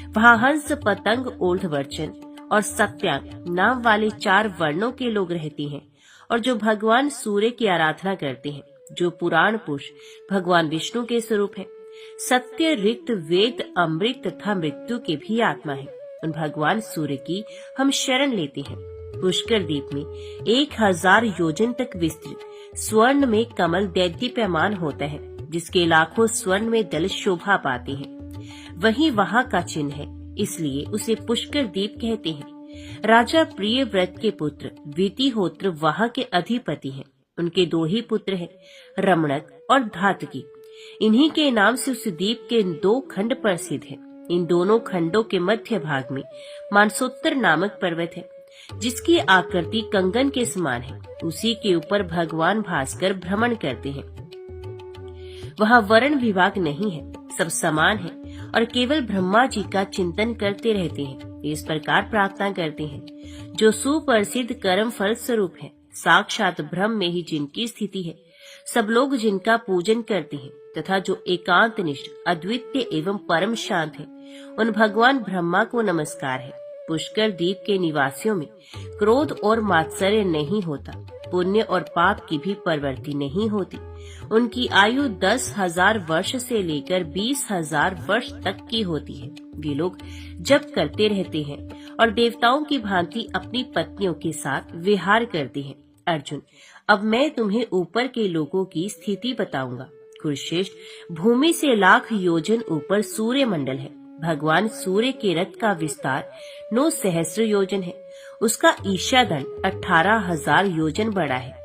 वहाँ हंस, पतंग, ऊर्ध्ववर्चन और सत्यांग नाम वाले 4 वर्णों के लोग रहते हैं और जो भगवान सूर्य की आराधना करते हैं, जो पुराण पुरुष भगवान विष्णु के स्वरूप है। सत्य, रिक्त, वेद, अमृत तथा मृत्यु के भी आत्मा है। उन भगवान सूर्य की हम शरण लेते हैं। पुष्कर द्वीप में 1000 योजन तक विस्तृत स्वर्ण में कमल दैत्यमान होता है, जिसके लाखों स्वर्ण में दल शोभा पाते हैं। वही वहाँ का चिन्ह है, इसलिए उसे पुष्कर दीप कहते हैं। राजा प्रियव्रत के पुत्र वितिहोत्र वहाँ के अधिपति हैं। उनके 2 ही पुत्र हैं, रमणक और धातकी। इन्हीं के नाम से उस द्वीप के 2 खंड प्रसिद्ध हैं। इन दोनों खंडों के मध्य भाग में मानसोत्तर नामक पर्वत है, जिसकी आकृति कंगन के समान है। उसी के ऊपर भगवान भास्कर भ्रमण करते हैं। वहाँ वर्ण विभाग नहीं है, सब समान है और केवल ब्रह्मा जी का चिंतन करते रहते हैं। इस प्रकार प्रार्थना करते हैं, जो सुप्रसिद्ध कर्म फल स्वरूप है, साक्षात ब्रह्म में ही जिनकी स्थिति है, सब लोग जिनका पूजन करते हैं तथा जो एकांत निष्ठ, अद्वितीय एवं परम शांत है, उन भगवान ब्रह्मा को नमस्कार है। पुष्कर द्वीप के निवासियों में क्रोध और मात्सर्य नहीं होता, पुण्य और पाप की भी प्रवृत्ति नहीं होती। उनकी आयु 10,000 वर्ष से लेकर 20,000 वर्ष तक की होती है। वे लोग जप करते रहते हैं और देवताओं की भांति अपनी पत्नियों के साथ विहार करते हैं। अर्जुन, अब मैं तुम्हें ऊपर के लोगों की स्थिति बताऊंगा। कुरुश्रेष्ठ, भूमि से लाख योजन ऊपर सूर्य मंडल है। भगवान सूर्य के रथ का विस्तार 9 सहस्त्र योजन है। उसका ईशादंड 18,000 योजन बड़ा है।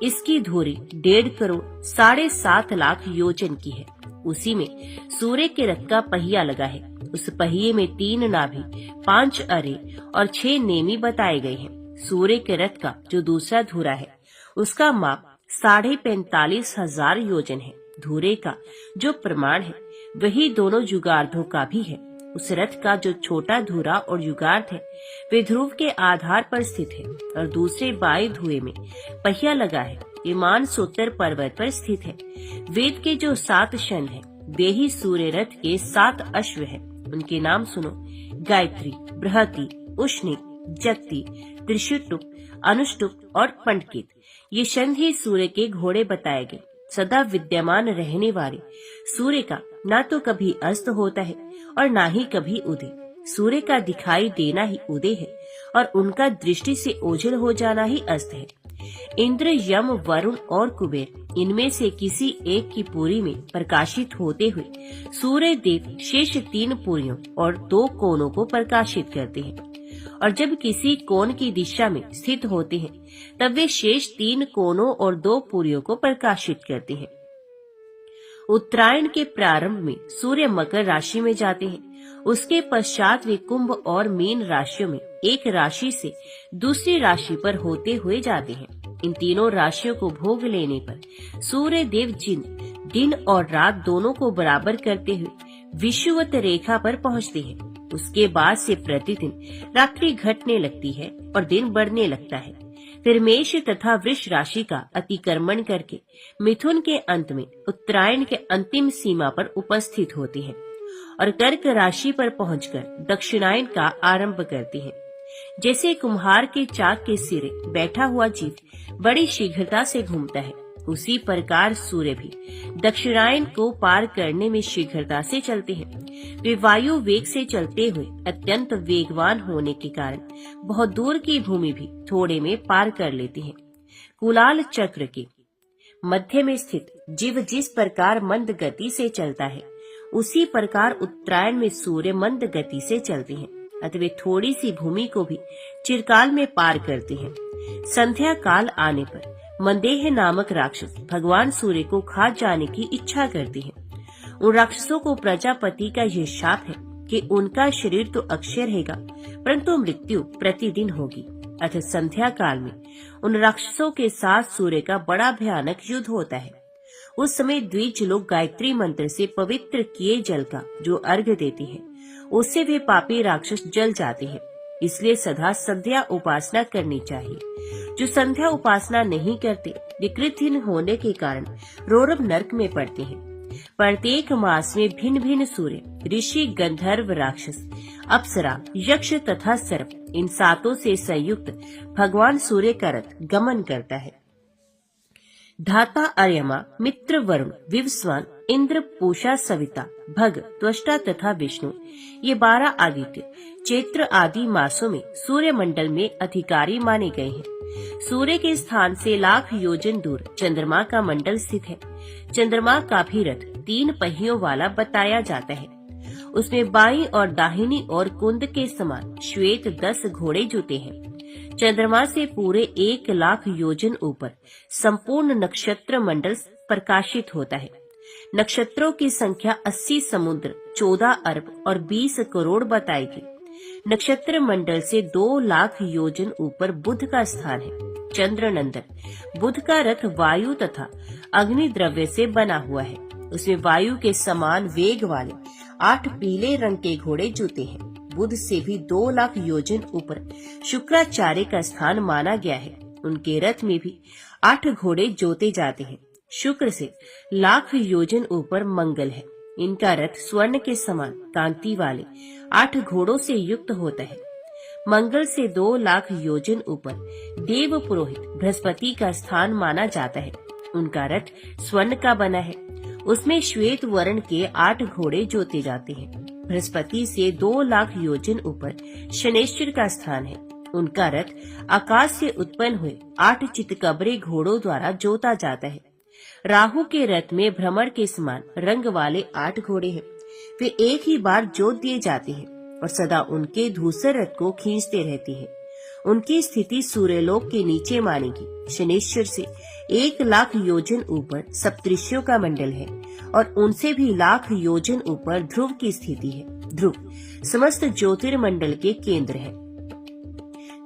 इसकी धुरी 1.5 करोड़ 7.5 लाख योजन की है। उसी में सूर्य के रथ का पहिया लगा है। उस पहिए में 3 नाभि, 5 अरे और 6 नेमी बताए गए हैं। सूर्य के रथ का जो दूसरा धुरा है, उसका माप 45,500 योजन है। धुरे का जो प्रमाण है, वही दोनों युगार्धों का भी है। उस रथ का जो छोटा धुरा और युगार्ध है, वे ध्रुव के आधार पर स्थित है और दूसरे बाएं धुएं में पहिया लगा है। ये मानसोत्तर पर्वत पर स्थित है। वेद के जो 7 शन है, वे ही सूर्य रथ के 7 अश्व है। उनके नाम सुनो: गायत्री, बृहति, उष्णिक, जगति, त्रिशुटुप, अनुष्टुप और पंडकित। ये शन ही सूर्य के घोड़े बताए गए। सदा विद्यमान रहने वाले सूर्य का ना तो कभी अस्त होता है और ना ही कभी उदय। सूर्य का दिखाई देना ही उदय है और उनका दृष्टि से ओझल हो जाना ही अस्त है। इंद्र, यम, वरुण और कुबेर, इनमें से किसी एक की पुरी में प्रकाशित होते हुए सूर्य देव शेष 3 पुरियों और 2 कोनों को प्रकाशित करते हैं। और जब किसी कोण की दिशा में स्थित होते हैं, तब वे शेष 3 कोनों और 2 पुरियों को प्रकाशित करते हैं। उत्तरायण के प्रारंभ में सूर्य मकर राशि में जाते हैं। उसके पश्चात वे कुंभ और मीन राशियों में एक राशि से दूसरी राशि पर होते हुए जाते हैं। इन तीनों राशियों को भोग लेने पर सूर्य देव दिन और रात दोनों को बराबर करते हुए विषुवत रेखा पर पहुँचते हैं। उसके बाद से प्रतिदिन रात्रि घटने लगती है और दिन बढ़ने लगता है। फिर मेष तथा वृष राशि का अतिक्रमण करके मिथुन के अंत में उत्तरायण के अंतिम सीमा पर उपस्थित होती है और कर्क राशि पर पहुंचकर दक्षिणायन का आरंभ करती है। जैसे कुम्हार के चाक के सिरे बैठा हुआ जीव बड़ी शीघ्रता से घूमता है, उसी प्रकार सूर्य भी दक्षिणायन को पार करने में शीघ्रता से चलते हैं। वे वायु वेग से चलते हुए अत्यंत वेगवान होने के कारण बहुत दूर की भूमि भी थोड़े में पार कर लेते हैं। कुलाल चक्र के मध्य में स्थित जीव जिस प्रकार मंद गति से चलता है, उसी प्रकार उत्तरायण में सूर्य मंद गति से चलते हैं, अतः वे थोड़ी सी भूमि को भी चिरकाल में पार करते हैं। संध्या काल आने पर मंदेह नामक राक्षस भगवान सूर्य को खा जाने की इच्छा करते हैं। उन राक्षसों को प्रजापति का यह शाप है कि उनका शरीर तो अक्षय रहेगा, परंतु मृत्यु प्रतिदिन होगी। अतः संध्या काल में उन राक्षसों के साथ सूर्य का बड़ा भयानक युद्ध होता है। उस समय द्विज लोग गायत्री मंत्र से पवित्र किए जल का जो अर्घ्य देते हैं, उससे वे पापी राक्षस जल जाते हैं। इसलिए सदा संध्या उपासना करनी चाहिए। जो संध्या उपासना नहीं करते, विकृतिहीन होने के कारण रौरव नरक में पड़ते हैं। प्रत्येक मास में भिन्न भिन्न सूर्य, ऋषि, गंधर्व, राक्षस, अप्सरा, यक्ष तथा सर्प, इन 7 से संयुक्त भगवान सूर्य का रथ गमन करता है। धाता, अर्यमा, मित्र, वरुण, विवस्वान, इंद्र, पूषा, सविता, भग, त्वष्टा तथा विष्णु, ये 12 आदित्य चैत्र आदि मासों में सूर्य मंडल में अधिकारी माने गए हैं। सूर्य के स्थान से लाख योजन दूर चंद्रमा का मंडल स्थित है। चंद्रमा का भी रथ 3 पहियों वाला बताया जाता है। उसमें बाईं और दाहिनी और कुंद के समान श्वेत 10 घोड़े जुते हैं। चंद्रमा से पूरे 1,00,000 योजन ऊपर संपूर्ण नक्षत्र मंडल प्रकाशित होता है। नक्षत्रों की संख्या 80 समुद्र, 14 अरब और 20 करोड़ बताई गई। नक्षत्र मंडल से 2,00,000 योजन ऊपर बुध का स्थान है। चंद्र नंदन बुध का रथ वायु तथा अग्नि द्रव्य से बना हुआ है। उसमें वायु के समान वेग वाले 8 पीले रंग के घोड़े जुते हैं। बुध से भी 2,00,000 योजन ऊपर शुक्राचार्य का स्थान माना गया है। उनके रथ में भी 8 घोड़े जोते जाते हैं। शुक्र से 1,00,000 योजन ऊपर मंगल है। इनका रथ स्वर्ण के समान कांति वाले 8 घोड़ों से युक्त होता है। मंगल से 2,00,000 योजन ऊपर देव पुरोहित बृहस्पति का स्थान माना जाता है। उनका रथ स्वर्ण का बना है। उसमें श्वेत वर्ण के 8 घोड़े जोते जाते हैं। बृहस्पति से 2,00,000 योजन ऊपर शनेश्वर का स्थान है। उनका रथ आकाश से उत्पन्न हुए 8 चितकबरे घोड़ों द्वारा जोता जाता है। राहु के रथ में भ्रमर के समान रंग वाले 8 घोड़े हैं। वे एक ही बार जोत दिए जाते हैं और सदा उनके धूसर रथ को खींचते रहते हैं। उनकी स्थिति सूर्यलोक के नीचे मानेगी। शनेश्वर से 1,00,000 योजन ऊपर सप्तऋषियों का मंडल है और उनसे भी 1,00,000 योजन ऊपर ध्रुव की स्थिति है। ध्रुव समस्त ज्योतिर्मंडल के केंद्र है।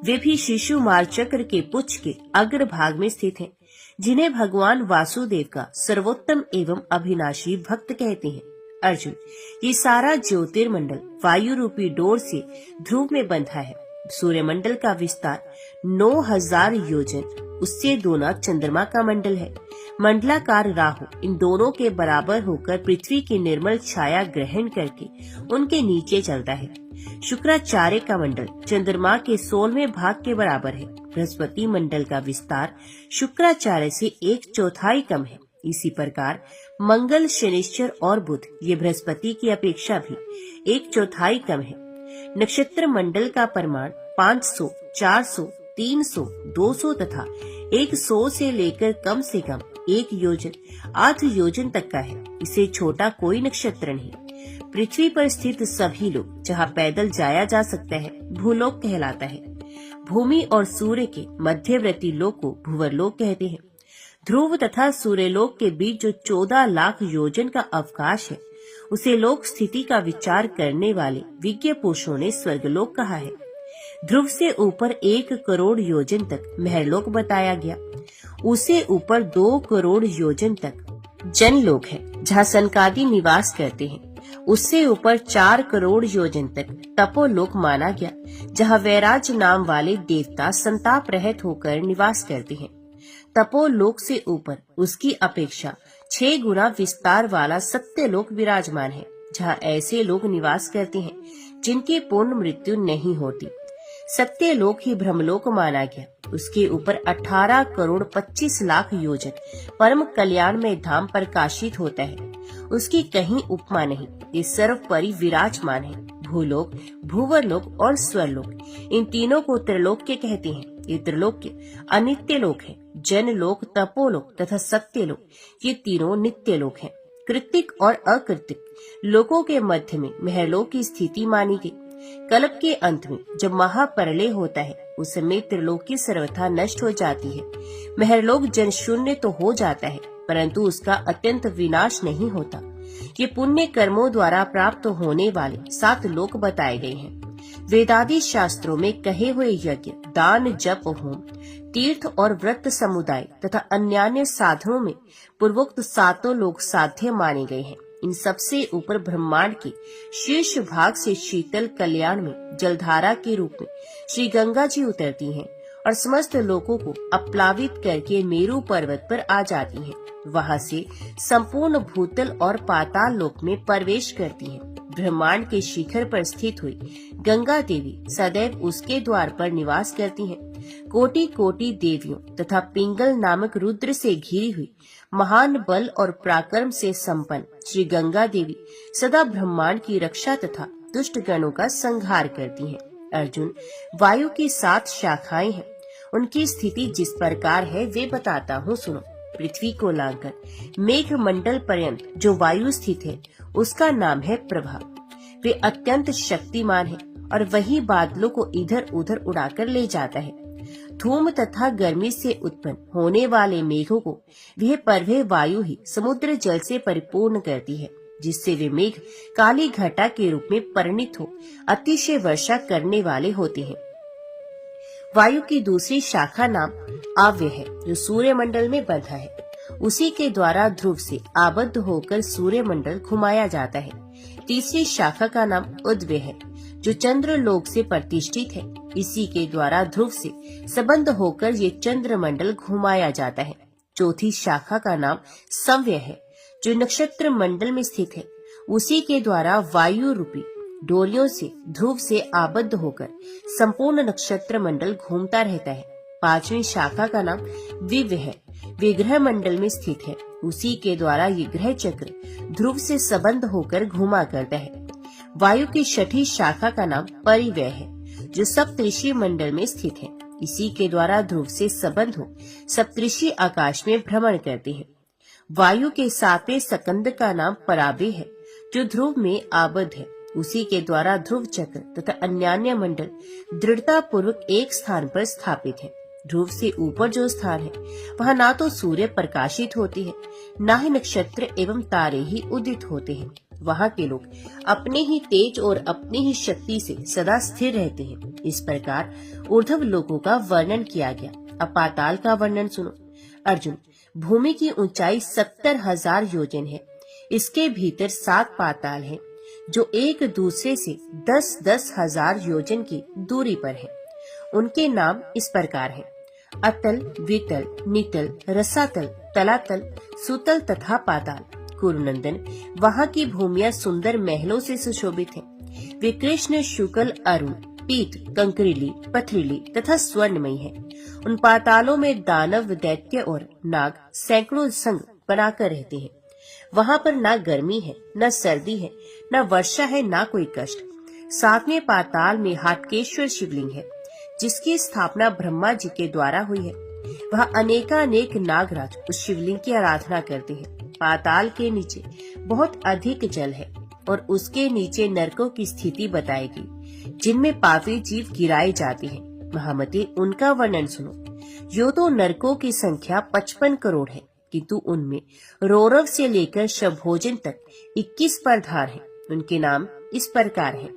वे भी शिशु माल चक्र के पुच्छ के अग्र भाग में स्थित हैं, जिन्हें भगवान वासुदेव का सर्वोत्तम एवं अभिनाशी भक्त कहते हैं। अर्जुन, ये सारा ज्योतिर्मंडल वायु रूपी डोर से ध्रुव में बंधा है। सूर्यमंडल का विस्तार 9,000 योजन, उससे दोना चंद्रमा का मंडल है। मंडलाकार राहु इन दोनों के बराबर होकर पृथ्वी की निर्मल छाया ग्रहण करके उनके नीचे चलता है। शुक्राचार्य का मंडल चंद्रमा के 16वें भाग के बराबर है। बृहस्पति मंडल का विस्तार शुक्राचार्य से 1/4 कम है। इसी प्रकार मंगल, शनिश्चर और बुध ये बृहस्पति की अपेक्षा भी 1/4 कम है। नक्षत्र मंडल का परिमाण 500, 400, 300, 200 तथा 100 से लेकर कम से कम 1 योजन, 8 योजन तक का है। इसे छोटा कोई नक्षत्र नहीं। पृथ्वी पर स्थित सभी लोग जहाँ पैदल जाया जा सकता है भूलोक कहलाता है। भूमि और सूर्य के मध्यवर्ती लोक को भुवरलोक कहते हैं। ध्रुव तथा सूर्यलोक के बीच जो 14,00,000 योजन का अवकाश है उसे लोक स्थिति का विचार करने वाले विज्ञ पुरुषों ने स्वर्गलोक कहा है। ध्रुव से ऊपर 1 करोड़ योजन तक महरलोक बताया गया। उसे ऊपर 2 करोड़ योजन तक जनलोक है, जहाँ सनकादि निवास करते हैं। उससे ऊपर 4 करोड़ योजन तक तपोलोक माना गया, जहाँ वैराज नाम वाले देवता संताप रहित होकर निवास करते हैं। तपोलोक से ऊपर उसकी अपेक्षा 6 गुना विस्तार वाला सत्यलोक विराजमान है, जहाँ ऐसे लोग निवास करते हैं जिनकी पूर्ण मृत्यु नहीं होती। सत्यलोक ही ब्रह्मलोक माना गया। उसके ऊपर 18 करोड़ 25 लाख योजन परम कल्याण में धाम प्रकाशित होता है। उसकी कहीं उपमा नहीं। ये सर्वपरि विराजमान है। भूलोक, भूवरलोक और स्वरलोक इन तीनों को त्रिलोक्य कहते हैं। ये त्रिलोक्य अनित्य लोक है। जनलोक, तपोलोक तथा सत्यलोक ये तीनों नित्य लोक हैं। कृतिक और अकृतिक लोकों के मध्य में महरलोक की स्थिति मानी गई। कल्प के अंत में जब महाप्रलय होता है उस समय त्रिलोकी सर्वथा नष्ट हो जाती है। महरलोक जन शून्य तो हो जाता है, परंतु उसका अत्यंत विनाश नहीं होता। ये पुण्य कर्मों द्वारा प्राप्त होने वाले 7 लोक बताए गए हैं। वेदादि शास्त्रों में कहे हुए यज्ञ, दान, जप, होम, तीर्थ और व्रत समुदाय तथा अन्यान्य साधनों में पूर्वोक्त 7 लोक साध्य माने गए हैं। इन सबसे ऊपर ब्रह्मांड के शीर्ष भाग से शीतल कल्याण में जलधारा के रूप में श्री गंगा जी उतरती हैं और समस्त लोकों को अपलावित करके मेरु पर्वत पर आ जाती हैं। वहां से संपूर्ण भूतल और पाताल लोक में प्रवेश करती हैं। ब्रह्मांड के शिखर पर स्थित हुई गंगा देवी सदैव उसके द्वार पर निवास करती हैं। कोटि कोटि देवियों तथा पिंगल नामक रुद्र से घिरी हुई महान बल और पराक्रम से संपन्न श्री गंगा देवी सदा ब्रह्मांड की रक्षा तथा दुष्ट गणों का संहार करती हैं। अर्जुन, वायु की 7 शाखाएं हैं। उनकी स्थिति जिस प्रकार है वे बताता हूँ, सुनो। पृथ्वी को लांघकर मेघ मंडल पर्यंत जो वायु स्थित है उसका नाम है प्रभा। वे अत्यंत शक्तिमान है और वही बादलों को इधर उधर उड़ाकर ले जाता है। धूम तथा गर्मी से उत्पन्न होने वाले मेघों को वह परवह वायु ही समुद्र जल से परिपूर्ण करती है, जिससे वे मेघ काली घटा के रूप में परिणित हो अतिशय वर्षा करने वाले होते हैं। वायु की दूसरी शाखा नाम आव्य है, जो सूर्यमंडल में बंधा है। उसी के द्वारा ध्रुव से आबद्ध होकर सूर्यमंडल घुमाया जाता है। तीसरी शाखा का नाम उद्व्य है, जो चंद्र लोक से प्रतिष्ठित है। इसी के द्वारा ध्रुव से संबंध होकर ये चंद्रमंडल घुमाया जाता है। चौथी शाखा का नाम संव्य है, जो नक्षत्र मंडल में स्थित है। उसी के द्वारा वायु रूपी डोरियों से ध्रुव से आबद्ध होकर संपूर्ण नक्षत्र मंडल घूमता रहता है। पांचवी शाखा का नाम विव्य है, वे ग्रह मंडल में स्थित है। उसी के द्वारा ये ग्रह चक्र ध्रुव से संबंध होकर घूमा करता है। वायु की छठी शाखा का नाम परिव्यय है, जो सप्तऋषि मंडल में स्थित है। इसी के द्वारा ध्रुव से संबंध हो सप्तऋषि आकाश में भ्रमण करते हैं। वायु के सातवें सकंद का नाम पराबे है, जो ध्रुव में आबद्ध है। उसी के द्वारा ध्रुव चक्र तथा अन्यान्य मंडल दृढ़ता पूर्वक एक स्थान पर स्थापित है। ध्रुव से ऊपर जो स्थान है, वहाँ ना तो सूर्य प्रकाशित होते हैं, न ही नक्षत्र एवं तारे ही उदित होते हैं। वहाँ के लोग अपने ही तेज और अपनी ही शक्ति से सदा स्थिर रहते हैं। इस प्रकार ऊर्ध्व लोकों का वर्णन किया गया। अब पाताल का वर्णन सुनो। अर्जुन, भूमि की ऊंचाई 70,000 योजन है। इसके भीतर 7 पाताल हैं, जो एक दूसरे से 10-10 हजार योजन की दूरी पर है। उनके नाम इस प्रकार हैं: अतल, वितल, नितल, रसातल, तलातल, सुतल तथा पाताल। कुरुनंदन, वहाँ की भूमियाँ सुंदर महलों से सुशोभित हैं। वे कृष्ण, शुक्ल, अरुण, पीत, कंकरीली, पथरीली तथा स्वर्णमयी है। उन पातालों में दानव, दैत्य और नाग सैकड़ों संग बनाकर रहते हैं। वहाँ पर न गर्मी है, न सर्दी है, न वर्षा है, न कोई कष्ट। 7वें पाताल में हाटकेश्वर शिवलिंग है, जिसकी स्थापना ब्रह्मा जी के द्वारा हुई है। वहाँ अनेकानेक नागराज उस शिवलिंग की आराधना करते हैं। पाताल के नीचे बहुत अधिक जल है और उसके नीचे नरकों की स्थिति बताएगी, जिनमें पापी जीव गिराए जाते हैं। महामते, उनका वर्णन सुनो। यो तो नरकों की संख्या 55 करोड़ है, किंतु उनमें रौरव से लेकर शवभोजन तक 21 परधार हैं। उनके नाम इस प्रकार हैं: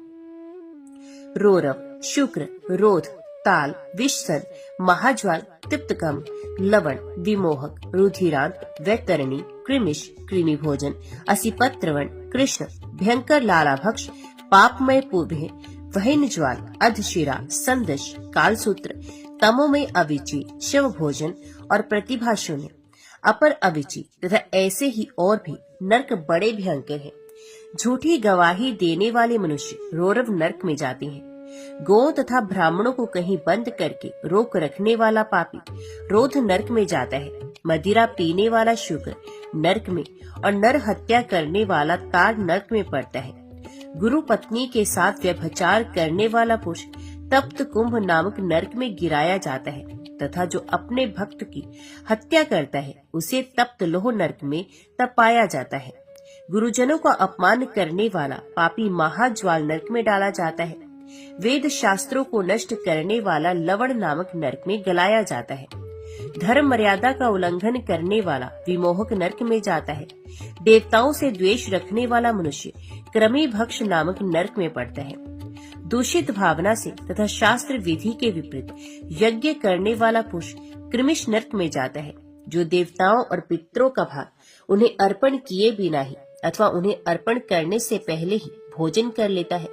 रौरव, शुक्र, रोध, ताल, विषसन, महाज्वाल, तिप्तकम, लवण, विमोहक, रुधिरान, वैतरणी, कृमिश, कृमि भोजन, असिपत्रवण, कृष्ण, भयंकर लालाभक्ष, पापमय पूर्व, वहिन ज्वाल, अधशिरा, संदश, कालसूत्र, तमोमय अविची, शव भोजन और प्रतिभा शून्य, अपर अविची तथा ऐसे ही और भी नरक बड़े भयंकर हैं। झूठी गवाही देने वाले मनुष्य रौरव नरक में जाते हैं। गौ तथा ब्राह्मणों को कहीं बंद करके रोक रखने वाला पापी रोध नरक में जाता है। मदिरा पीने वाला शुक्र नरक में और नर हत्या करने वाला तार नरक में पड़ता है। गुरु पत्नी के साथ व्यभिचार करने वाला पुरुष तप्त कुंभ नामक नरक में गिराया जाता है तथा जो अपने भक्त की हत्या करता है उसे तप्त लोह नरक में तपाया जाता है। गुरुजनों का अपमान करने वाला पापी महाज्वाल नरक में डाला जाता है। वेद शास्त्रों को नष्ट करने वाला लवण नामक नरक में गलाया जाता है। धर्म मर्यादा का उल्लंघन करने वाला विमोहक नरक में जाता है। देवताओं से द्वेष रखने वाला मनुष्य क्रमी भक्ष नामक नरक में पड़ता है। दूषित भावना से तथा शास्त्र विधि के विपरीत यज्ञ करने वाला पुरुष कृमिश नरक में जाता है। जो देवताओं और पितरों का भाग उन्हें अर्पण किए बिना ही अथवा उन्हें अर्पण करने से पहले ही भोजन कर लेता है,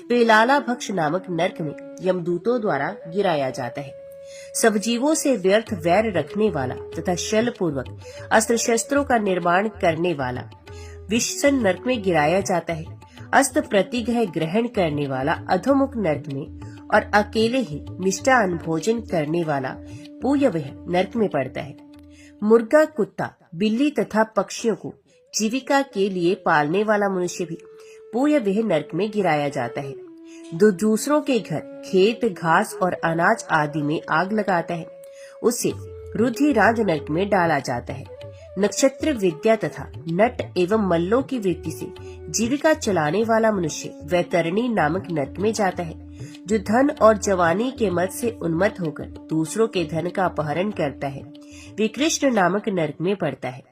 वे लाला भक्ष नामक नरक में यमदूतों द्वारा गिराया जाता है। सब जीवों से व्यर्थ वैर रखने वाला तथा शल पूर्वक अस्त्र शस्त्रों का निर्माण करने वाला विषसन नरक में गिराया जाता है। अस्त प्रतिग्रह ग्रहण करने वाला अधोमुख नरक में और अकेले ही मिष्टान्न भोजन करने वाला पूयवह नरक में पड़ता है। मुर्गा, कुत्ता, बिल्ली तथा पक्षियों को जीविका के लिए पालने वाला मनुष्य भी पूयवह नरक में गिराया जाता है। दूसरों के घर, खेत, घास और अनाज आदि में आग लगाता है, उसे रुधिराज नरक में डाला जाता है। नक्षत्र विद्या तथा नट एवं मल्लों की वृत्ति से जीविका चलाने वाला मनुष्य वैतरणी नामक नरक में जाता है, जो धन और जवानी के मद से उन्मत्त होकर दूसरों के धन का अपहरण करता है, वे कृष्ण नामक नरक में पड़ता है।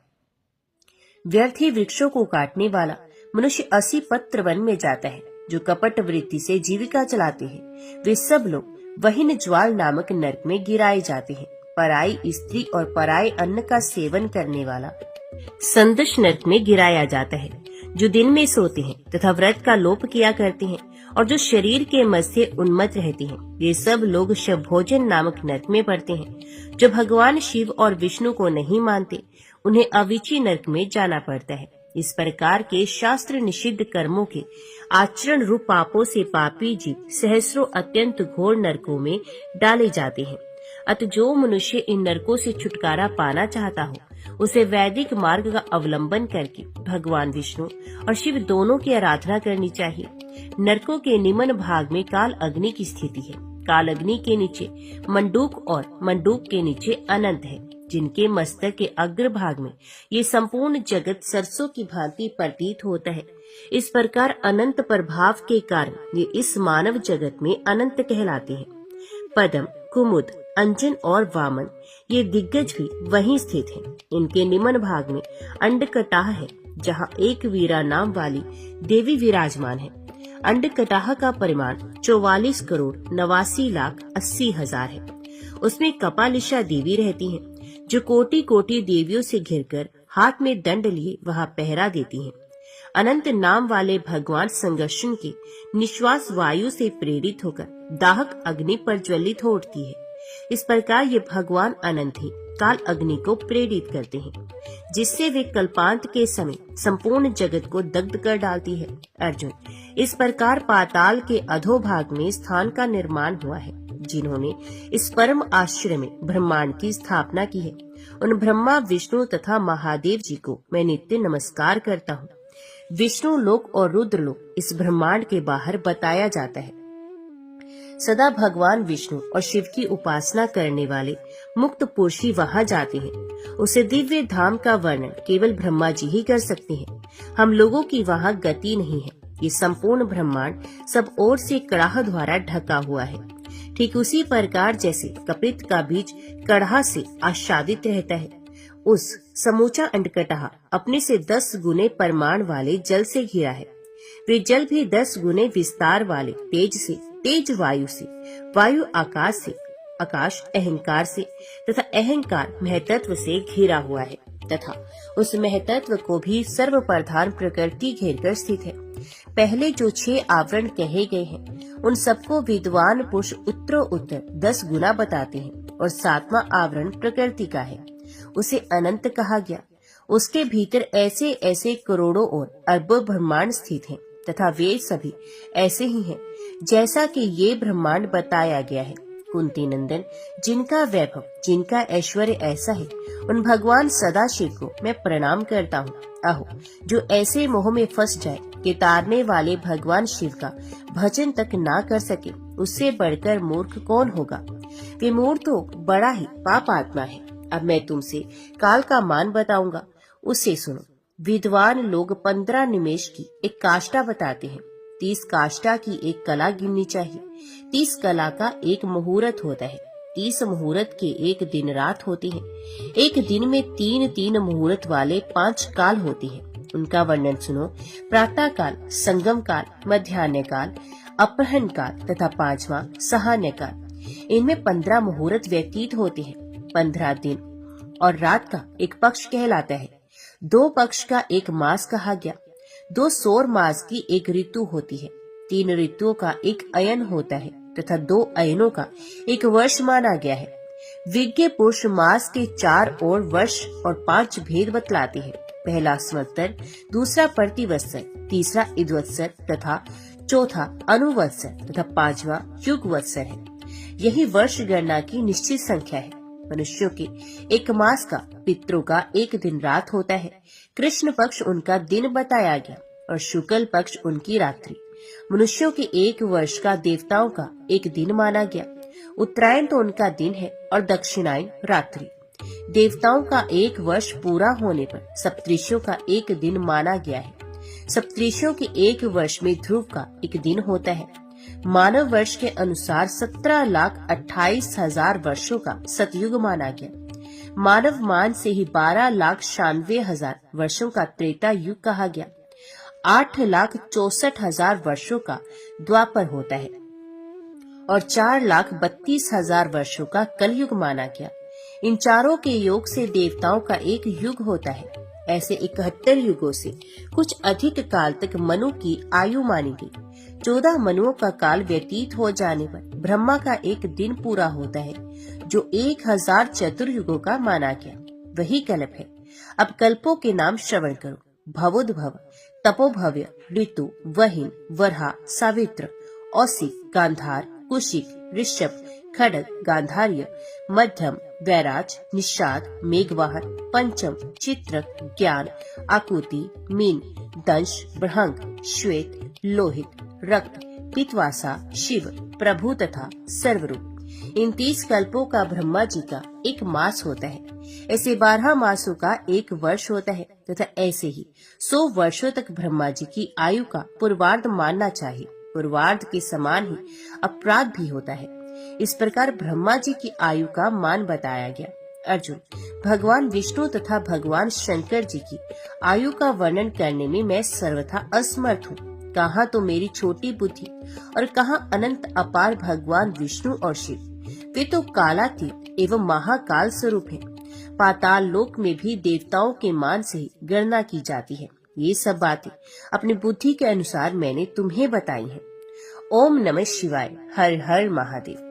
व्यर्थी वृक्षों को काटने वाला मनुष्य असी पत्र वन में जाता है, जो कपट वृत्ति से जीविका चलाते हैं, वे सब लोग वहीन ज्वाल नामक नरक में गिराए जाते हैं। पराई स्त्री और पराये अन्न का सेवन करने वाला संदश नरक में गिराया जाता है, जो दिन में सोते हैं तथा व्रत का लोप किया करते हैं और जो शरीर के मद से उन्मत्त रहते हैं, ये सब लोग शवभोजन नामक नरक में पड़ते हैं। जो भगवान शिव और विष्णु को नहीं मानते, उन्हें अविची नरक में जाना पड़ता है। इस प्रकार के शास्त्र निषिद्ध कर्मों के आचरण रूप पापों से पापी जीव सहस्रों अत्यंत घोर नरकों में डाले जाते हैं। अतः जो मनुष्य इन नरकों से छुटकारा पाना चाहता हो, उसे वैदिक मार्ग का अवलंबन करके भगवान विष्णु और शिव दोनों की आराधना करनी चाहिए। नरकों के निम्न भाग में काल अग्नि की स्थिति है। काल अग्नि के नीचे मंडूक और मंडूक के नीचे अनंत है, जिनके मस्तक के अग्र भाग में ये संपूर्ण जगत सरसों की भांति प्रतीत होता है। इस प्रकार अनंत प्रभाव के कारण ये इस मानव जगत में अनंत कहलाते हैं। पद्म, कुमुद, अंजन और वामन ये दिग्गज भी वहीं स्थित हैं। इनके निम्न भाग में अंडकटाह है, जहाँ एक वीरा नाम वाली देवी विराजमान है। अंडकटाह का परिमाण 44 करोड़ 89 लाख 80 हजार है। उसमें कपालिशा देवी रहती हैं, जो कोटि कोटि देवियों से घिरकर हाथ में दंड लिए वहां पहरा देती हैं। अनंत नाम वाले भगवान संघर्षण के निश्वास वायु से प्रेरित होकर दाहक अग्नि पर ज्वलित हो उठती है। इस प्रकार ये भगवान अनंत ही काल अग्नि को प्रेरित करते हैं, जिससे वे कल्पांत के समय संपूर्ण जगत को दग्ध कर डालती है। अर्जुन, इस प्रकार पाताल के अधोभाग में स्थान का निर्माण हुआ है, जिन्होंने इस परम आश्रय में ब्रह्मांड की स्थापना की है। उन ब्रह्मा, विष्णु तथा महादेव जी को मैं नित्य नमस्कार करता हूँ। विष्णु लोक और रुद्र लोक इस ब्रह्मांड के बाहर बताया जाता है। सदा भगवान विष्णु और शिव की उपासना करने वाले मुक्त पुरुष ही वहाँ जाते हैं। उसे दिव्य धाम का वर्णन केवल ब्रह्मा जी ही कर सकते हैं। हम लोगों की वहाँ गति नहीं है। ये संपूर्ण ब्रह्मांड सब ओर से कड़ाह द्वारा ढका हुआ है। ठीक उसी प्रकार जैसे कपित का बीज कड़ाह से आच्छादित रहता है, उस समूचा अंडकटाह अपने से 10 गुने परिमाण वाले जल से घिरा है। वे जल भी 10 गुने विस्तार वाले तेज से, तेज वायु से, वायु आकाश से, आकाश अहंकार से तथा अहंकार महतत्व से घिरा हुआ है तथा उस महतत्व को भी सर्व प्रधान प्रकृति घेरकर स्थित है। पहले जो 6 आवरण कहे गए हैं, उन सबको विद्वान पुरुष उत्तरो उत्तर 10 गुना बताते हैं और 7वां आवरण प्रकृति का है, उसे अनंत कहा गया। उसके भीतर ऐसे ऐसे करोड़ों और अरबों ब्रह्मांड स्थित हैं तथा वे सभी ऐसे ही हैं जैसा कि ये ब्रह्मांड बताया गया है। कुंती नंदन, जिनका वैभव, जिनका ऐश्वर्य ऐसा है, उन भगवान सदाशिव को मैं प्रणाम करता हूँ। अहो, जो ऐसे मोह में फंस जाए कि तारने वाले भगवान शिव का भजन तक ना कर सके, उससे बढ़कर मूर्ख कौन होगा। वे मूर्ख तो बड़ा ही पाप आत्मा है। अब मैं तुमसे काल का मान बताऊंगा, उससे सुनो। विद्वान लोग 15 निमेष की एक काष्ठा बताते हैं। 30 काष्ठा की एक कला गिननी चाहिए। 30 कला का एक मुहूर्त होता है। 30 मुहूर्त के एक दिन रात होते हैं। एक दिन में 3 मुहूर्त वाले 5 काल होते हैं। उनका वर्णन सुनो। प्रातः काल, संगम काल, मध्याह्न काल, अपराह्न काल तथा 5वां साहान्य काल। इनमें 15 मुहूर्त व्यतीत होते हैं। 15 दिन और रात का एक पक्ष कहलाता है। 2 पक्ष का एक मास कहा गया। 2 सौर मास की एक ऋतु होती है। 3 ऋतुओं का एक अयन होता है तथा 2 अयनों का एक वर्ष माना गया है। विज्ञ पुरुष मास के 4 और वर्ष और 5 भेद बतलाते हैं। पहला संवत्सर, दूसरा प्रतिवत्सर, तीसरा इद्वत्सर तथा चौथा अनुवत्सर तथा 5वां युगवत्सर है। यही वर्ष गणना की निश्चित संख्या है। मनुष्यों के एक मास का, पितरों का एक दिन रात होता है। कृष्ण पक्ष उनका दिन बताया गया और शुक्ल पक्ष उनकी रात्रि। मनुष्यों के एक वर्ष का देवताओं का एक दिन माना गया। उत्तरायण तो उनका दिन है और दक्षिणायन रात्रि। देवताओं का एक वर्ष पूरा होने पर सप्तऋषियों का एक दिन माना गया है। सप्तऋषियों के एक वर्ष में ध्रुव का एक दिन होता है। मानव वर्ष के अनुसार 17,28,000 वर्षों का सतयुग माना गया। मानव मान से ही 12,96,000 वर्षों का त्रेता युग कहा गया। 8,64,000 वर्षों का द्वापर होता है और 4,32,000 वर्षों का कलयुग माना गया। इन चारों के योग से देवताओं का एक युग होता है। ऐसे 71 युगों से कुछ अधिक काल तक मनु की आयु मानी गई। 14 मनुओं का काल व्यतीत हो जाने पर ब्रह्मा का एक दिन पूरा होता है, जो 1000 चतुर्युगों का माना गया। वही कल्प है। अब कल्पों के नाम श्रवण करो। भवोद्भव, तपोभव्य, ऋतु, वहिन, वरहा, सावित्र, औसिक, गांधार, कुशिक, ऋषभ, खड़ग, गांधार्य, मध्यम, वैराज, निषाद, मेघवाहन, पंचम, चित्रक, ज्ञान, आकुति, मीन, दंश, बृहंग, श्वेत, लोहित, रक्त, पित्वासा, शिव, प्रभु तथा सर्वरूप। इन 30 कल्पों का ब्रह्मा जी का एक मास होता है। ऐसे 12 मासों का एक वर्ष होता है तथा ऐसे ही 100 वर्षों तक ब्रह्मा जी की आयु का पूर्वार्ध मानना चाहिए। पूर्वार्ध के समान ही अपराध भी होता है। इस प्रकार ब्रह्मा जी की आयु का मान बताया गया। अर्जुन, भगवान विष्णु तथा भगवान शंकर जी की आयु का वर्णन करने में मैं सर्वथा असमर्थ हूँ। कहाँ तो मेरी छोटी बुद्धि और कहाँ अनंत अपार भगवान विष्णु और शिव। वे तो कालातीत एवं महाकाल स्वरूप है। पाताल लोक में भी देवताओं के मान से ही गणना की जाती है। ये सब बातें अपनी बुद्धि के अनुसार मैंने तुम्हें बताई हैं। ओम नमः शिवाय। हर हर महादेव।